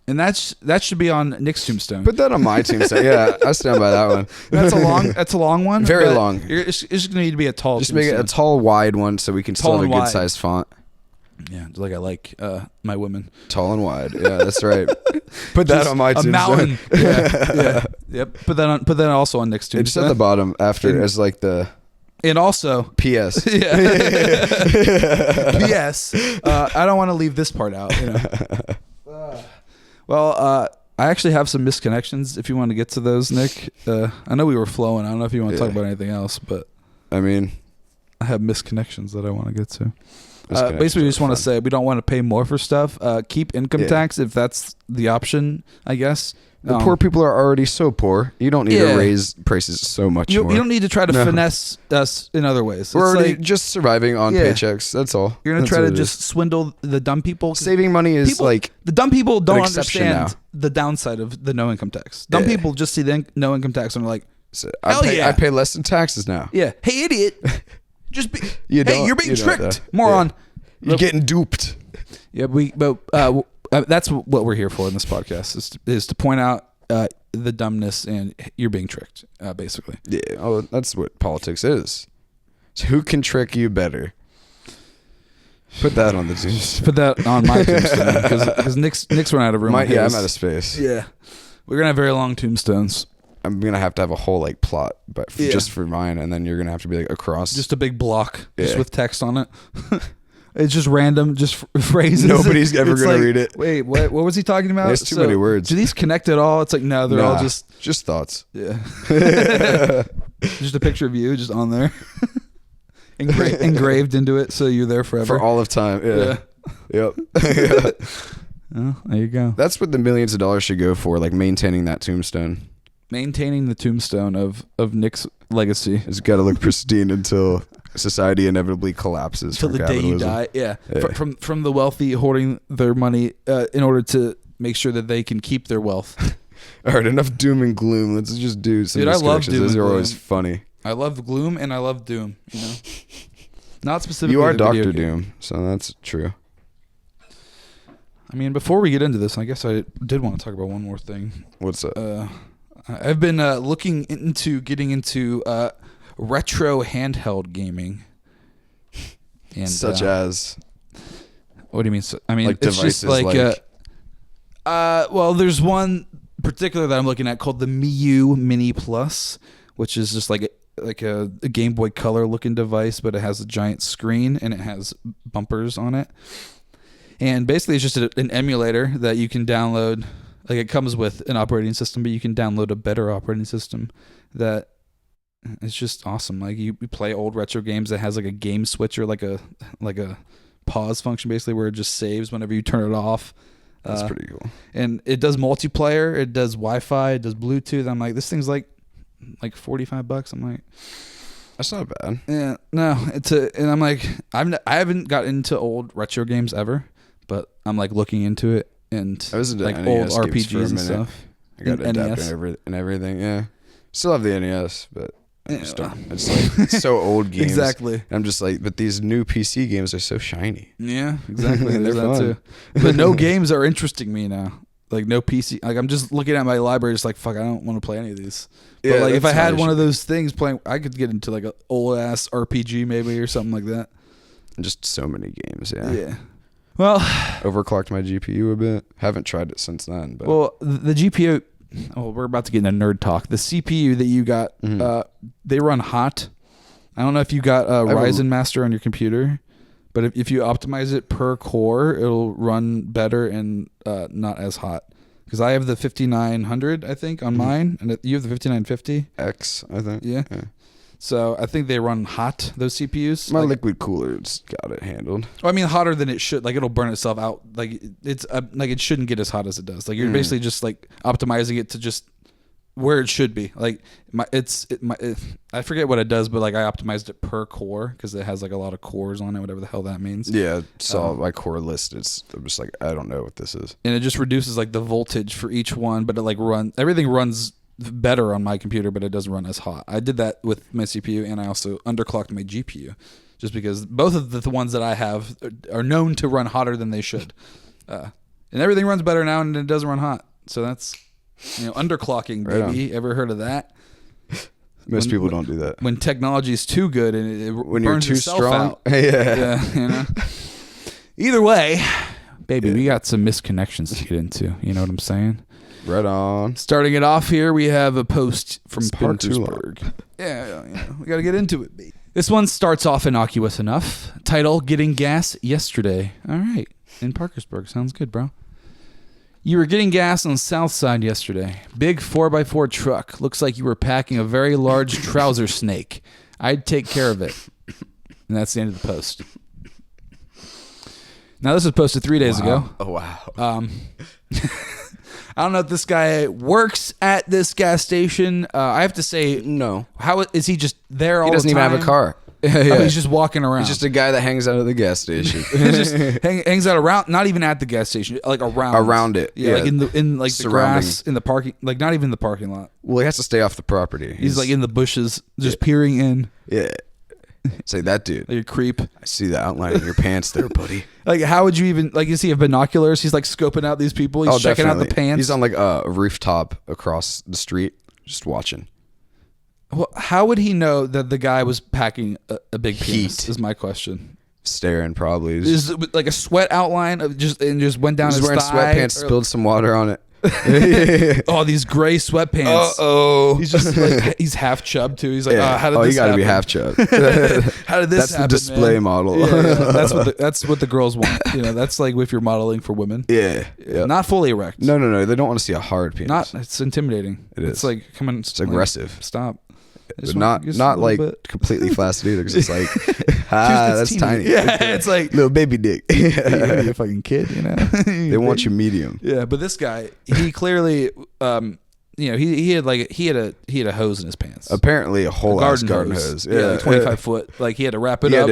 And that should be on Nick's tombstone. Put that on my tombstone. Yeah, I stand by that one. That's a long one. Very long. It's just gonna need to be a tall. Just make it a tall, wide one so we can still have a good sized font. Yeah, like I like my women. Tall and wide. Yeah, that's right. Put that on my tombstone. A mountain. Yeah. Yep. Put that also on Nick's tombstone. Just at the bottom after as like the. And also P.S. Yeah. P.S. I don't want to leave this part out. Well, I actually have some misconnections. If you want to get to those, Nick. I know we were flowing. I don't know if you want to talk about anything else, but I mean, I have misconnections that I want to get to. Basically, we just want to say we don't want to pay more for stuff. Keep income tax if that's the option, I guess. The poor people are already so poor. You don't need to raise prices so much more. You don't need to try to finesse us in other ways. We're already just surviving on paychecks. That's all. You're going to try to just swindle the dumb people. Saving money is like the dumb people don't understand the downside of the no income tax. Dumb people just see the no income tax and are like, I pay less in taxes now. Yeah. Hey, idiot. Just be. You're being tricked, moron. You're getting duped. Yeah, that's what we're here for in this podcast is to point out the dumbness and you're being tricked, basically. Yeah, that's what politics is. So who can trick you better? Put that on the tombstone. Put that on my tombstone because Nick's run out of room. I'm out of space. Yeah, we're gonna have very long tombstones. I'm gonna have to have a whole like plot, but just for mine, and then you're gonna have to be like across, just a big block, just with text on it. It's just random, just phrases. Nobody's ever gonna read it. Wait, what was he talking about? There's too many words. Do these connect at all? It's like no, they're all just thoughts. Yeah, just a picture of you, just on there, engraved into it, so you're there forever for all of time. Yeah. Yep. Well, there you go. That's what the millions of dollars should go for, like maintaining that tombstone. Maintaining the tombstone of Nick's legacy. It's got to look pristine until society inevitably collapses. Until the day you die. Yeah. From the wealthy hoarding their money in order to make sure that they can keep their wealth. All right, enough doom and gloom. Let's just do some Dude, I love doom. Those are always funny. I love gloom and I love doom. Not specifically. You are Dr. Doom, so that's true. I mean, before we get into this, I guess I did want to talk about one more thing. What's that? I've been looking into getting into retro handheld gaming. And, such as? What do you mean? I mean, like it's devices just like well, there's one particular that I'm looking at called the Miu Mini Plus, which is just like a Game Boy Color looking device, but it has a giant screen and it has bumpers on it. And basically, it's just an emulator that you can download. Like it comes with an operating system, but you can download a better operating system that is just awesome. Like you play old retro games that has like a game switcher, like a pause function, basically where it just saves whenever you turn it off. That's pretty cool. And it does multiplayer. It does Wi-Fi. It does Bluetooth. I'm like, this thing's like $45. I'm like, that's not bad. Yeah, no, and I'm like, I haven't got into old retro games ever, but I'm like looking into it. And I was into like NES old RPGs and stuff. I got an adapter and everything. Yeah, still have the NES, but it's like it's so old games. Exactly. I'm just like, but these new PC games are so shiny. Yeah, exactly. They're fun too. But no games are interesting me now. Like no PC. Like I'm just looking at my library, just like fuck. I don't want to play any of these. But like if I had one of those things playing, I could get into like an old ass RPG maybe or something like that. Just so many games. Yeah. Yeah. Well, overclocked my GPU a bit. Haven't tried it since then. But. Well, the GPU. Oh, we're about to get into nerd talk. The CPU that you got, they run hot. I don't know if you got Ryzen Master on your computer, but if you optimize it per core, it'll run better and not as hot. Because I have the 5900, I think, on mine, and you have the 5950 X, I think. Yeah. So I think they run hot, those CPUs. My liquid cooler's got it handled. Well, I mean, hotter than it should. Like it'll burn itself out. Like it's like it shouldn't get as hot as it does. Like you're basically just like optimizing it to just where it should be. Like I forget what it does, but like I optimized it per core because it has like a lot of cores on it, whatever the hell that means. Yeah, saw my core list. I'm just like, I don't know what this is. And it just reduces like the voltage for each one, but it like everything runs better on my computer, but it doesn't run as hot. I did that with my CPU, and I also underclocked my GPU, just because both of the ones that I have are known to run hotter than they should. And everything runs better now, and it doesn't run hot. So that's underclocking, baby. Right. Ever heard of that? Most people don't do that. When technology is too good and it when burns you're too strong. Out. Yeah. Either way, baby, we got some misconnections to get into. You know what I'm saying? Right on. Starting it off here, we have a post from Parkersburg. Yeah, we got to get into it, baby. This one starts off innocuous enough. Title, Getting Gas Yesterday. All right. In Parkersburg. Sounds good, bro. You were getting gas on the south side yesterday. Big 4x4 truck. Looks like you were packing a very large trouser snake. I'd take care of it. And that's the end of the post. Now, this was posted 3 days ago. Oh, wow. I don't know if this guy works at this gas station. I have to say, no. How is he just there all the time? He doesn't even have a car. Oh, he's just walking around. He's just a guy that hangs out at the gas station. He just hangs out around, not even at the gas station, like around it. Yeah, like in like the grass, in the parking, like not even in the parking lot. Well, he has to stay off the property. He's like in the bushes, just peering in. Yeah. Say that dude. Like a creep. I see the outline in your pants there, buddy. Like, how would you even, like, is he have binoculars? He's like scoping out these people. He's checking out the pants. He's on like a rooftop across the street, just watching. Well, how would he know that the guy was packing a big penis? Is my question. Staring, probably. Is it like a sweat outline of just went down his thigh? He's wearing sweatpants, spilled some water on it. Oh, these gray sweatpants. He's just like, he's half chub too. He's like, how did this happen? You gotta be half chub. How did this happen? That's the display man? Model. Yeah. That's what the girls want. That's like if you're modeling for women. Yeah. Not fully erect. No. They don't want to see a hard penis. It's intimidating. It's like, come on. It's aggressive. Stop. But not like completely flaccid either, because it's like, that's tiny. Yeah, it's like little baby dick. You gotta be a fucking kid, They want you medium. Yeah, but this guy, he clearly, he had a hose in his pants. Apparently, a whole garden hose. Yeah, like 25 foot. Like he had to wrap it up.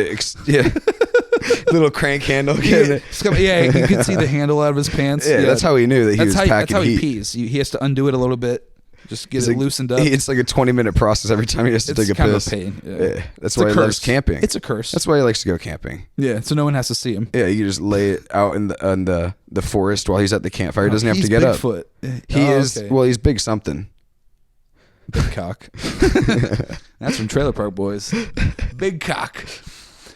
Little crank handle. You can see the handle out of his pants. Yeah, that's how he knew that he was packing heat. That's how he pees. He has to undo it a little bit. Just get it loosened up. It's like a 20-minute process every time he has to take a piss. It's kind of a pain. Yeah. That's why he loves camping. It's a curse. That's why he likes to go camping. Yeah, so no one has to see him. Yeah, you just lay it out in the forest while he's at the campfire. He doesn't have to get up. Bigfoot. He is. Okay. Well, he's big something. Big cock. That's from Trailer Park Boys. Big cock.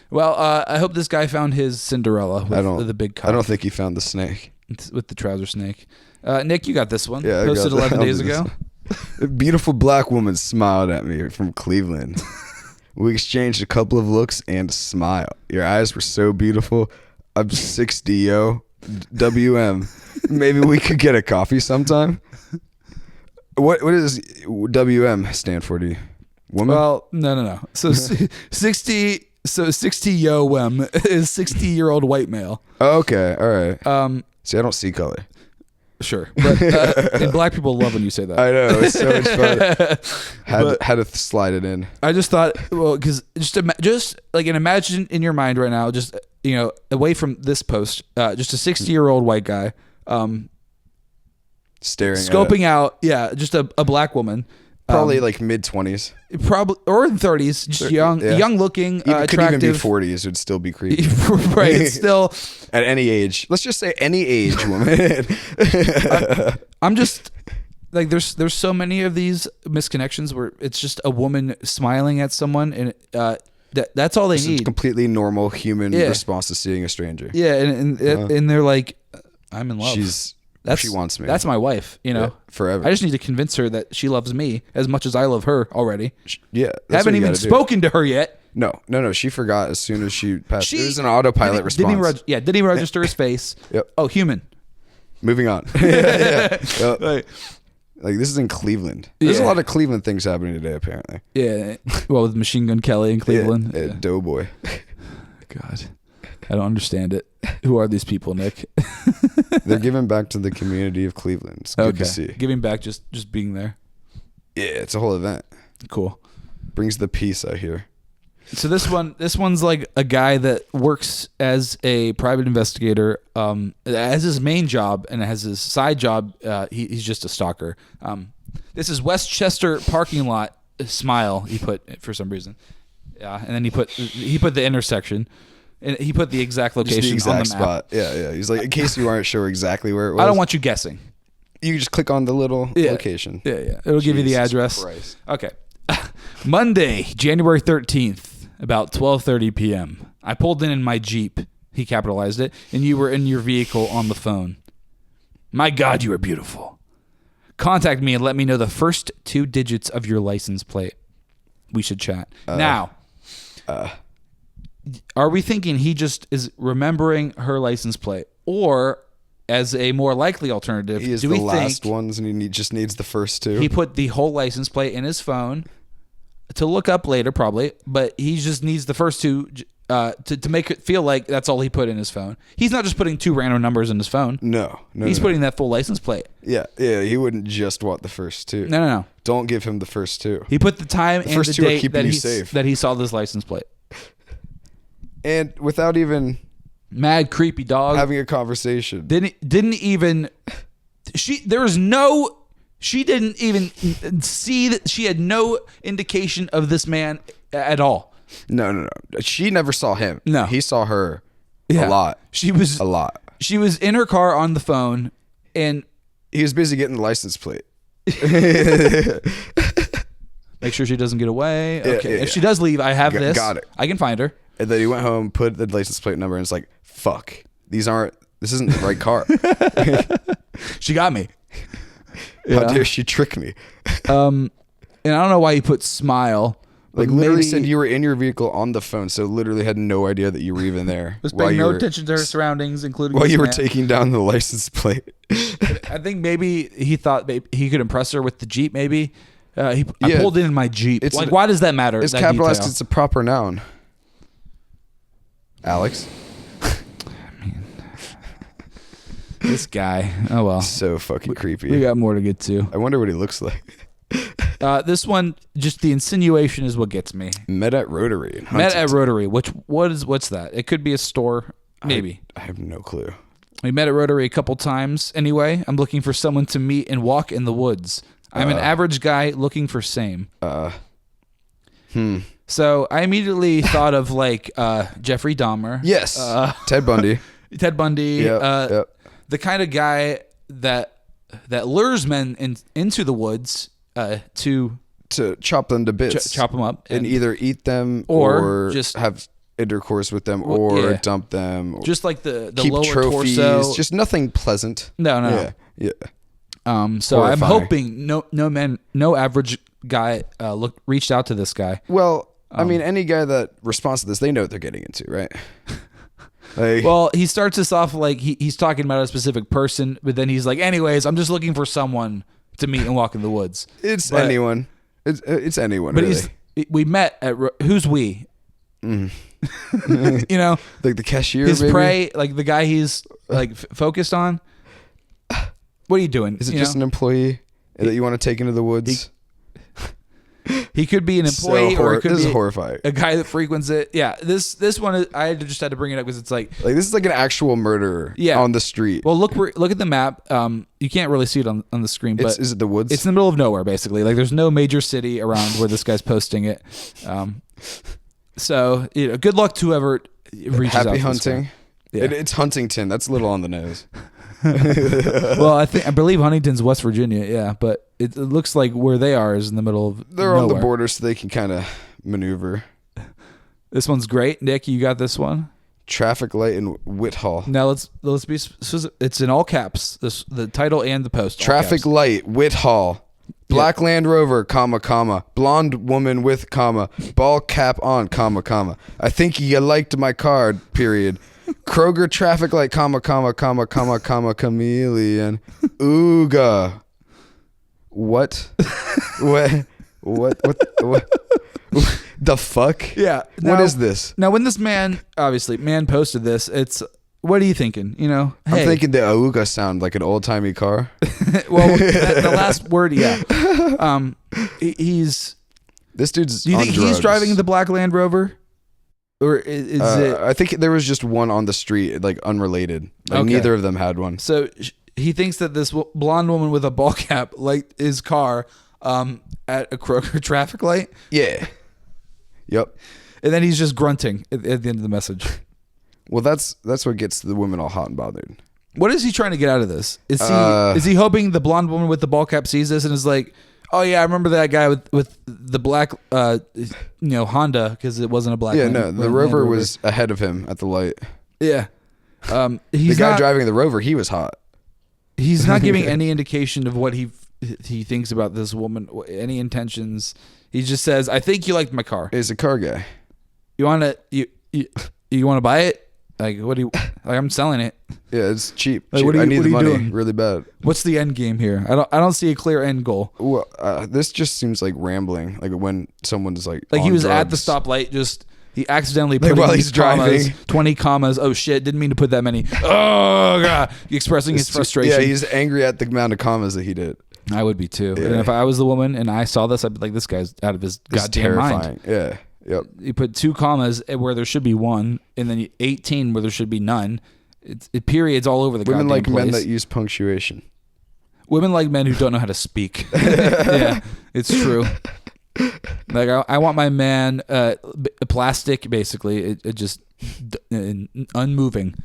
Well, I hope this guy found his Cinderella with the big cock. I don't think he found the snake. With the trouser snake. Nick, you got this one. Yeah, posted 11 days ago. A beautiful black woman smiled at me from Cleveland. We exchanged a couple of looks and a smile. Your eyes were so beautiful. I'm 60, yo. WM. Maybe we could get a coffee sometime. What does WM stand for? Do you? Woman? Well, no. So 60. So 60 yo wem is 60-year-old white male. Oh, okay, all right. See, I don't see color. Sure, but and black people love when you say that. I know, it's so much fun. Had to slide it in. I just thought, well, because just like imagine in your mind right now, just away from this post, just a 60-year-old white guy, staring, scoping out, just a black woman. Probably like mid-20s. Probably, or in 30s, just young looking, attractive. Could even be 40s, would still be creepy. Right, it's still. At any age. Let's just say any age woman. I'm just, like, there's so many of these misconnections where it's just a woman smiling at someone, and that's all they need. It's a completely normal human response to seeing a stranger. Yeah, and they're like, I'm in love. She wants me. That's my wife, forever. I just need to convince her that she loves me as much as I love her already. Yeah. Haven't even spoken to her yet. No. She forgot as soon as she passed. It was an autopilot response. Didn't even register his face. Yep. Oh, human. Moving on. Yep. Like, this is in Cleveland. There's a lot of Cleveland things happening today, apparently. Yeah. Well, with Machine Gun Kelly in Cleveland. Yeah. Doughboy. God. I don't understand it. Who are these people, Nick? They're giving back to the community of Cleveland. It's good to see. Giving back, just being there. Yeah, it's a whole event. Cool. Brings the peace out here. So this one's like a guy that works as a private investigator, as his main job, and has his side job. He's just a stalker. This is Westchester parking lot. Smile. He put for some reason. Yeah, and then he put the intersection, and he put the exact location the exact on the map. spot. Yeah. He's like, in case you aren't sure exactly where it was. I don't want you guessing. You just click on the little location. Yeah. It'll give you the address. Christ. Okay. Monday, January 13th, about 12:30 p.m. I pulled in my Jeep. He capitalized it, and you were in your vehicle on the phone. My God, you are beautiful. Contact me and let me know the first 2 digits of your license plate. We should chat. Now, are we thinking he just is remembering her license plate? Or, as a more likely alternative, he is the last ones and he just needs the first 2? He put the whole license plate in his phone to look up later, probably, but he just needs the first 2 to make it feel like that's all he put in his phone. He's not just putting 2 random numbers in his phone. No. He's putting that full license plate. Yeah. He wouldn't just want the first 2. No. Don't give him the first 2. He put the time and the date that he saw this license plate. And without even mad creepy dog having a conversation. Didn't even she didn't even see that. She had no indication of this man at all. No. She never saw him. No. He saw her a lot. A lot. She was in her car on the phone, and he was busy getting the license plate. Make sure she doesn't get away. Okay. If she does leave, I have this. Got it. I can find her. And then he went home, put the license plate number, and it's like, fuck. This isn't the right car. She got me. How dare she trick me? And I don't know why he put smile. Like literally said you were in your vehicle on the phone, so literally had no idea that you were even there. Was paying no attention to her surroundings, including while you were taking down the license plate. I think maybe he thought he could impress her with the Jeep. Maybe I pulled in my Jeep. Why does that matter? It's capitalized. It's a proper noun. Alex. This guy. Oh well. So fucking creepy. We got more to get to. I wonder what he looks like. This one, just the insinuation is what gets me. Met at Rotary. What's that? It could be a store, maybe. I have no clue. We met at Rotary a couple times. Anyway, I'm looking for someone to meet and walk in the woods. I'm an average guy looking for same. So I immediately thought of like Jeffrey Dahmer. Yes. Ted Bundy. Ted Bundy. Yep. The kind of guy that lures men into the woods to chop them to bits, chop them up, and either eat them or just have intercourse with them or dump them. Or just like the keep lower trophies, torso. just nothing pleasant. No. Yeah. So horrifying. I'm hoping no average guy reached out to this guy. Well, I mean, any guy that responds to this, they know what they're getting into, right? Well, he starts this off like he's talking about a specific person, but then he's like, anyways, I'm just looking for someone to meet and walk in the woods. It's anyone. It's anyone, but really. We met at... Who's we? Mm. You know? Like the cashier, his maybe? prey, like the guy he's like focused on. What are you doing? Is it just an employee that you want to take into the woods? He could be an employee, or it could be horrifying. A guy that frequents it. Yeah, this one I just had to bring it up because it's like this is like an actual murderer on the street. Well, look at the map. You can't really see it on the screen, but is it the woods? It's in the middle of nowhere, basically. Like there's no major city around where this guy's posting it. So good luck to whoever reaches out. Happy to hunting. Yeah. It's Huntington. That's a little on the nose. Well, I believe Huntington's West Virginia, yeah, but it looks like where they are is in the middle of They're nowhere. On the border, so they can kind of maneuver. This one's great. Nick, you got this one? Traffic light in Whitehall. Now let's be specific. It's in all caps. The title and the post. Traffic light, Whitehall. Black Land Rover, comma. Blonde woman with, comma. Ball cap on, comma. I think you liked my card, period. Kroger traffic light, comma, chameleon. Ooga. What? What the fuck? Yeah. What is this? Now, when this man posted this, it's what are you thinking? You know, I'm thinking the Auga sound like an old timey car. Well, the last word, yeah. This dude's. Do you think he's driving the black Land Rover, or is it? I think there was just one on the street, like unrelated. Like neither of them had one. So he thinks that this blonde woman with a ball cap liked his car at a Kroger traffic light. Yeah. Yep. And then he's just grunting at the end of the message. Well, that's what gets the women all hot and bothered. What is he trying to get out of this? Is he hoping the blonde woman with the ball cap sees this and is like, oh yeah, I remember that guy with the black Honda, because it wasn't a black. Yeah, no, the Rover was ahead of him at the light. Yeah. The guy driving the Rover, he was hot. He's not giving any indication of what he thinks about this woman, any intentions. He just says, "I think you liked my car." He's a car guy. You want to buy it? Like, what do you? Like, I'm selling it. Yeah, it's cheap. Like, I need the money really bad. What's the end game here? I don't see a clear end goal. Well, this just seems like rambling. Like when someone's like he was drugs. at the stoplight, he accidentally put while he's driving 20 commas. Oh shit! Didn't mean to put that many. Oh god! Expressing his frustration. Yeah, he's angry at the amount of commas that he did. I would be too. Yeah. And if I was the woman and I saw this, I'd be like, this guy's out of his goddamn mind. Yeah. Yep. You put 2 commas where there should be 1, and then 18 where there should be none. It periods all over the Women like place. men that use punctuation. Women like men who don't know how to speak. Yeah, it's true. Like I want my man plastic, basically. It just unmoving.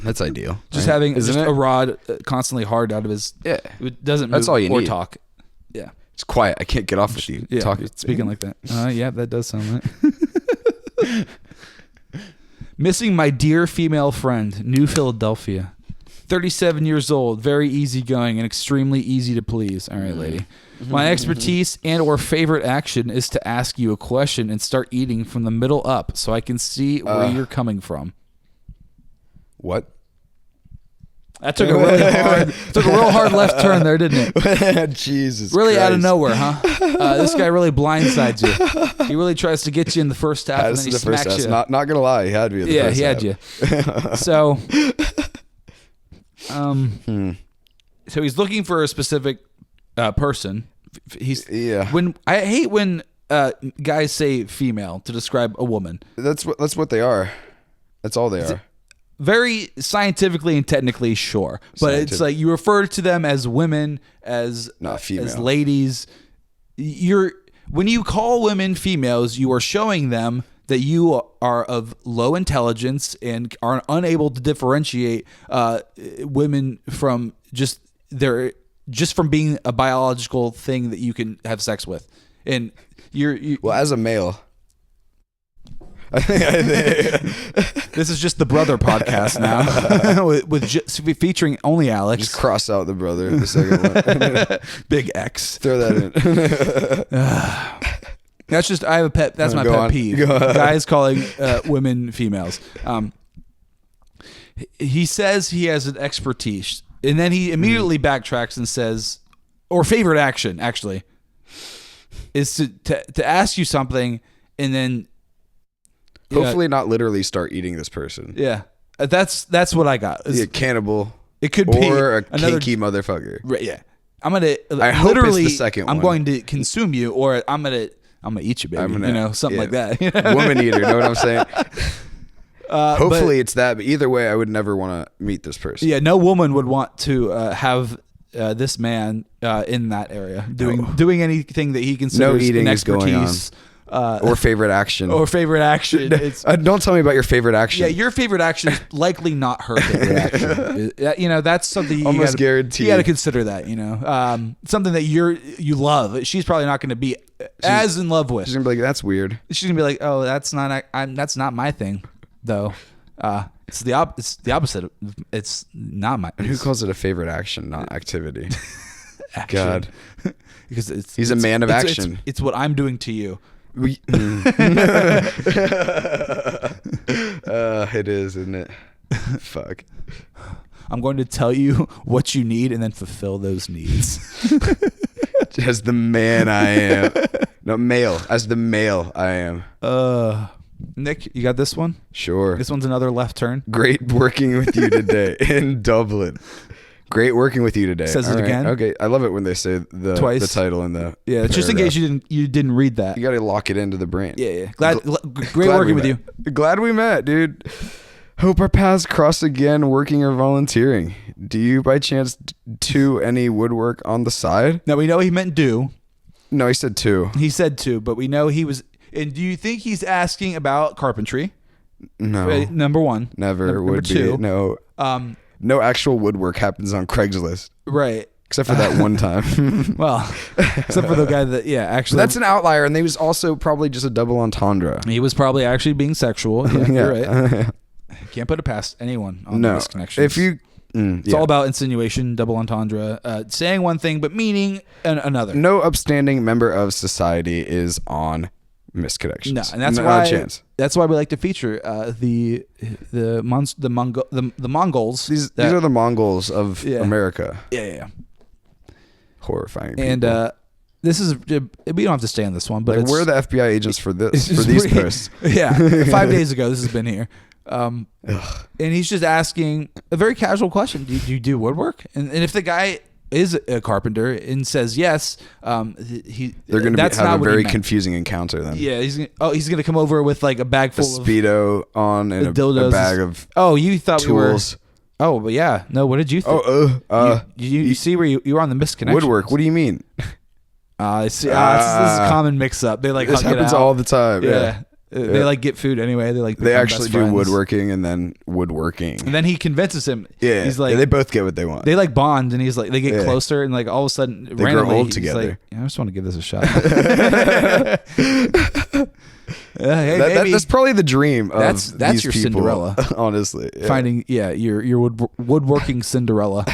That's ideal. Just right? having a rod constantly hard out of his. Yeah, it doesn't move. That's all you or need. Talk. Yeah, it's quiet. I can't get off with you. Yeah, talking, speaking like that. Yeah, that does sound right. Missing my dear female friend, New Philadelphia. 37 years old, very easygoing and extremely easy to please. All right, lady. My expertise and or favorite action is to ask you a question and start eating from the middle up so I can see where you're coming from. What? That took a real hard left turn there, didn't it? Jesus really Christ. Out of nowhere, huh? This guy really blindsides you. He really tries to get you in the first half, and then he smacks you. Not gonna lie, he had me in the first half. He had you. So, so he's looking for a specific person. I hate when guys say female to describe a woman. That's what they are. That's all they are. Very scientifically and technically, sure, but it's like you refer to them as women, as not female, as ladies. When you call women females, you are showing them that you are of low intelligence and are unable to differentiate women from just from being a biological thing that you can have sex with. And well, as a male. This is just the brother podcast now, with featuring only Alex. Just cross out the brother. The second one, big X. Throw that in. That's just I have a pet. That's my pet peeve. Guys calling women females. He says he has an expertise, and then he immediately backtracks and says, or favorite action actually, is to ask you something, and then. Hopefully not literally start eating this person. Yeah. That's what I got. It's a cannibal. It could be or a kinky motherfucker. Right, yeah. I'm going to I hope it's the second one. I'm going to consume you, or I'm going to eat you, baby. Something like that. Woman eater, know what I'm saying? Hopefully it's that, but either way I would never want to meet this person. Yeah, no woman would want to have this man in that area doing anything that he considers no eating an expertise. Is going on. Or favorite action. It's, don't tell me about your favorite action. Yeah, your favorite action is likely not her favorite action. That's something you almost guaranteed. You got to consider that. Something that you love. She's probably not going to be as in love with. She's gonna be like, that's weird. She's gonna be like, oh, that's not my thing, though. It's the opposite. It's not my. And who calls it a favorite action, not activity? Action. God, because he's a man of action. It's what I'm doing to you. It is, isn't it? Fuck. I'm going to tell you what you need and then fulfill those needs. As the man I am. No, male. As the male I am. Nick, you got this one? Sure. This one's another left turn. Great working with you today in Dublin. Great working with you today. Says it again. Okay, I love it when they say the title in the paragraph. Just in case you didn't read that. You got to lock it into the brain. Yeah. Great working with you. Glad we met, dude. Hope our paths cross again, working or volunteering. Do you by chance do any woodwork on the side? Now we know he meant do. No, he said two. He said two, but we know he was. And do you think he's asking about carpentry? No. Number one. Never would be. Two. No. No actual woodwork happens on Craigslist. Right. Except for that one time. Well, except for the guy that, actually. That's an outlier, and he was also probably just a double entendre. He was probably actually being sexual. Yeah, you're right. Can't put it past anyone on this connection. If you... it's all about insinuation, double entendre, saying one thing but meaning another. No upstanding member of society is on misconnections. No, and that's why. Chance. That's why we like to feature the Mongols. These are the Mongols of America. Yeah. Horrifying. People. And this is, we don't have to stay on this one, but we're the FBI agents for these posts. Yeah, 5 days ago this has been here. And he's just asking a very casual question: Do you do woodwork? And if the guy is a carpenter and says yes, they're going to have a very confusing encounter then. Yeah, he's gonna come over with like a bag full of Speedo on and a bag of you thought tools. But yeah, no. What did you think? You see where you were on the misconnection. Woodwork. What do you mean? This is a common mix-up. They like this happens all the time. Yeah. They like get food anyway. They actually do woodworking and then woodworking. And then he convinces him. Yeah, he's like, they both get what they want. They like bond, and he's like, they get closer, and like all of a sudden, they grow old together. Like, I just want to give this a shot. That's probably the dream. That's these your people, Cinderella, honestly. Yeah. Finding your woodworking Cinderella.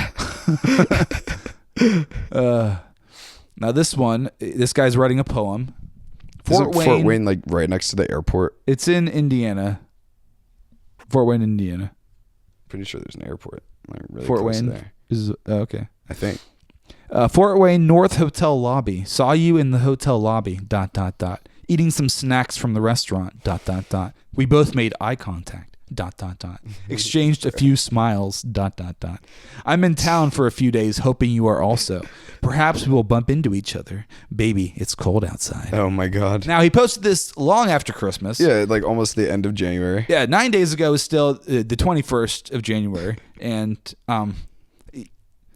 Now this guy's writing a poem. Fort Wayne, like right next to the airport. It's in Indiana. Fort Wayne, Indiana. Pretty sure there's an airport. Like really Fort close Wayne there. is okay. I think. Fort Wayne North Hotel lobby. Saw you in the hotel lobby. ... Eating some snacks from the restaurant. ... We both made eye contact. ... Exchanged a few smiles. ... I'm in town for a few days, hoping you are also. Perhaps we will bump into each other. Baby, it's cold outside. Oh my God. Now, he posted this long after Christmas. Yeah, like almost the end of January. Yeah, 9 days ago is still the 21st of January. And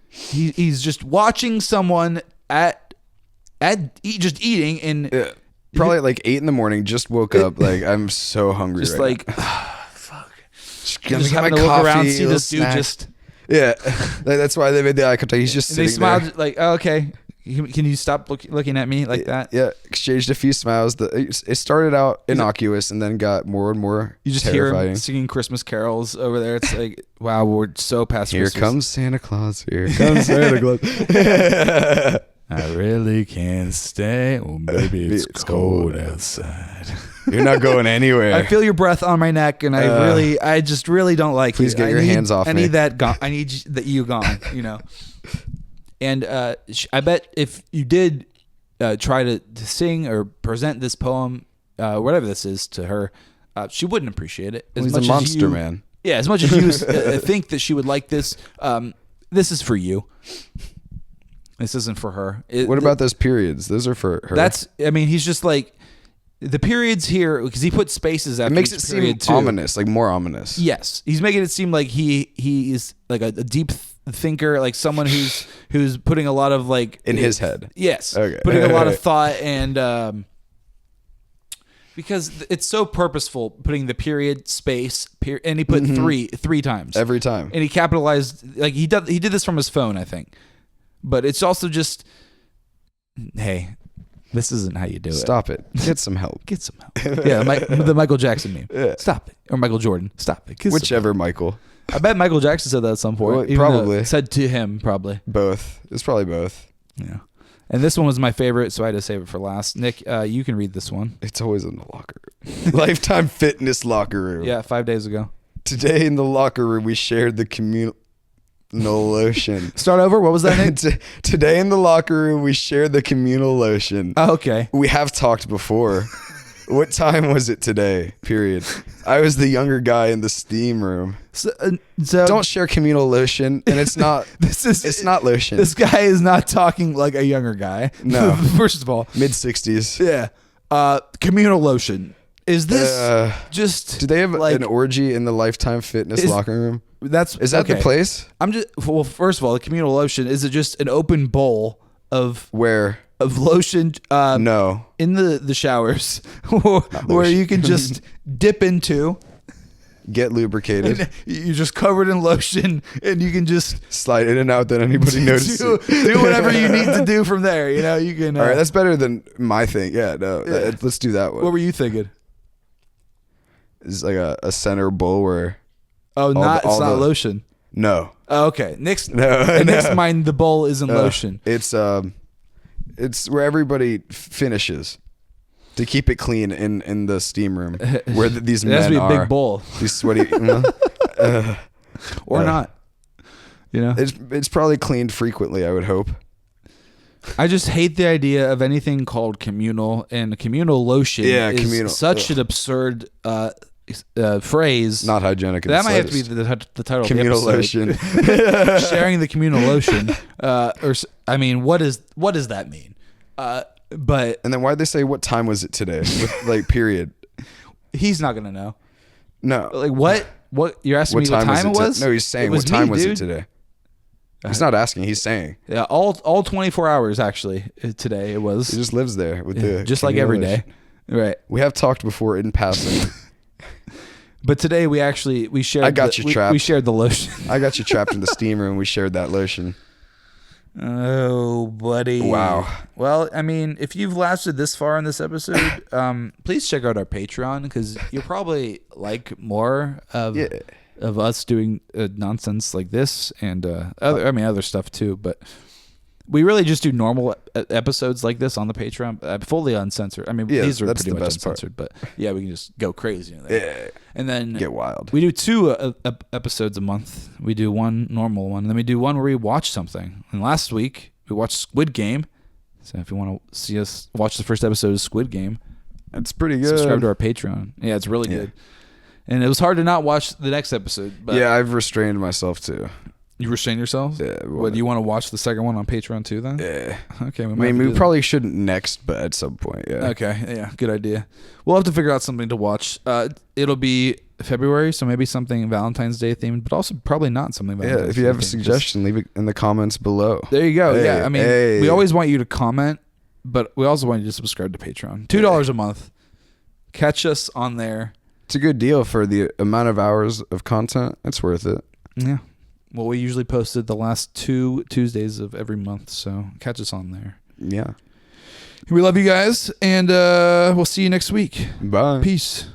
he's just watching someone just eating. And probably like 8 in the morning, just woke up. Like, I'm so hungry just right like, now. Just having to look around, see this dude just... Yeah, that's why they made the eye contact. He's just sitting there. They smiled like, oh, okay. Can you stop looking at me like that? Yeah, exchanged a few smiles. It started out innocuous and then got more and more You just terrifying. Hear him singing Christmas carols over there. It's like, wow, we're so past Christmas. Here comes Santa Claus. Here comes Santa Claus. I really can't stay. Oh, baby, it's cold outside. You're not going anywhere. I feel your breath on my neck, and I just really don't like please you. Get your hands off me. I need that gone. I need that you gone, you know. And I bet if you did try to sing or present this poem, whatever this is, to her, she wouldn't appreciate it. He's a monster, man. Yeah, as much as you think that she would like this, this is for you. This isn't for her. What about those periods? Those are for her. He's just like, the periods here, because he put spaces after each period. It makes it seem ominous, like more ominous. Yes. He's making it seem like he is like a deep thinker, like someone who's putting a lot of like... In his head. Yes. Okay. Putting a lot of thought and... because it's so purposeful, putting the period, space, and he put three times. Every time. And he capitalized, like he did this from his phone, I think. But it's also just, hey, this isn't how you do it. Stop it. Get some help. Get some help. Yeah, the Michael Jackson meme. Yeah. Stop it. Or Michael Jordan. Stop it. Whichever Michael. I bet Michael Jackson said that at some point. Well, probably. Said to him, probably. Both. It's probably both. Yeah. And this one was my favorite, so I had to save it for last. Nick, you can read this one. It's always in the locker room. Lifetime Fitness locker room. Yeah, 5 days ago. Today in the locker room, we shared the communal lotion. Start over. What was that, Nick? Today in the locker room, we shared the communal lotion. Oh, okay. We have talked before. What time was it today? Period. I was the younger guy in the steam room. So don't share communal lotion, and it's not. It's not lotion. This guy is not talking like a younger guy. No. First of all, mid-60s. Yeah. Communal lotion. Is this just? Do they have an orgy in the Lifetime Fitness locker room? Is that the place? Well, first of all, the communal lotion, is it just an open bowl of lotion? No. In the showers, where you can just dip into, get lubricated. And you're just covered in lotion, and you can just slide in and out that anybody notices. Do whatever you need to do from there. You know, you can. All right, that's better than my thing. Yeah, no, let's do that one. What were you thinking? It's like a center bowl where. Oh, it's not lotion. No. Oh, okay. Nick's mind, the bowl isn't lotion. It's where everybody finishes to keep it clean in the steam room where these men are. It has to be a big bowl. These sweaty, or not. You know, it's probably cleaned frequently, I would hope. I just hate the idea of anything called communal, and communal lotion is such an absurd phrase. Not hygienic. That might have to be the title communal of the episode. Lotion. Sharing the communal lotion. What does that mean? But and then why'd they say what time was it today? Like period. He's not gonna know. No. Like what you're asking me what time it was? No, he's saying what time was it today. He's not asking. He's saying. Yeah, all 24 hours actually today it was. He just lives there with the just like every day. Right. We have talked before in passing. But today we shared. I got you trapped. We shared the lotion. I got you trapped in the steam room. We shared that lotion. Oh, buddy. Wow. Well, I mean, if you've lasted this far in this episode, please check out our Patreon because you'll probably like more of us doing nonsense like this and other stuff too. But we really just do normal episodes like this on the Patreon, fully uncensored. I mean, these are pretty much uncensored, but we can just go crazy. And then get wild. We do 2 episodes a month. We do one normal one, and then we do one where we watch something. And last week we watched Squid Game. So if you want to see us watch the first episode of Squid Game, that's pretty good. Subscribe to our Patreon. Yeah, it's really good. And it was hard to not watch the next episode. But I've restrained myself too. You restrain yourself? Yeah. What, do you want to watch the second one on Patreon too then? Yeah. Okay. We probably shouldn't next, but at some point, yeah. Okay. Yeah. Good idea. We'll have to figure out something to watch. It'll be February, so maybe something Valentine's Day themed, but also probably not something Valentine's Day. Yeah. If you have a suggestion, leave it in the comments below. There you go. I mean, we always want you to comment, but we also want you to subscribe to Patreon. $2 a month. Catch us on there. It's a good deal for the amount of hours of content. It's worth it. Yeah. Well, we usually post it the last 2 Tuesdays of every month, so catch us on there. Yeah. We love you guys, and we'll see you next week. Bye. Peace.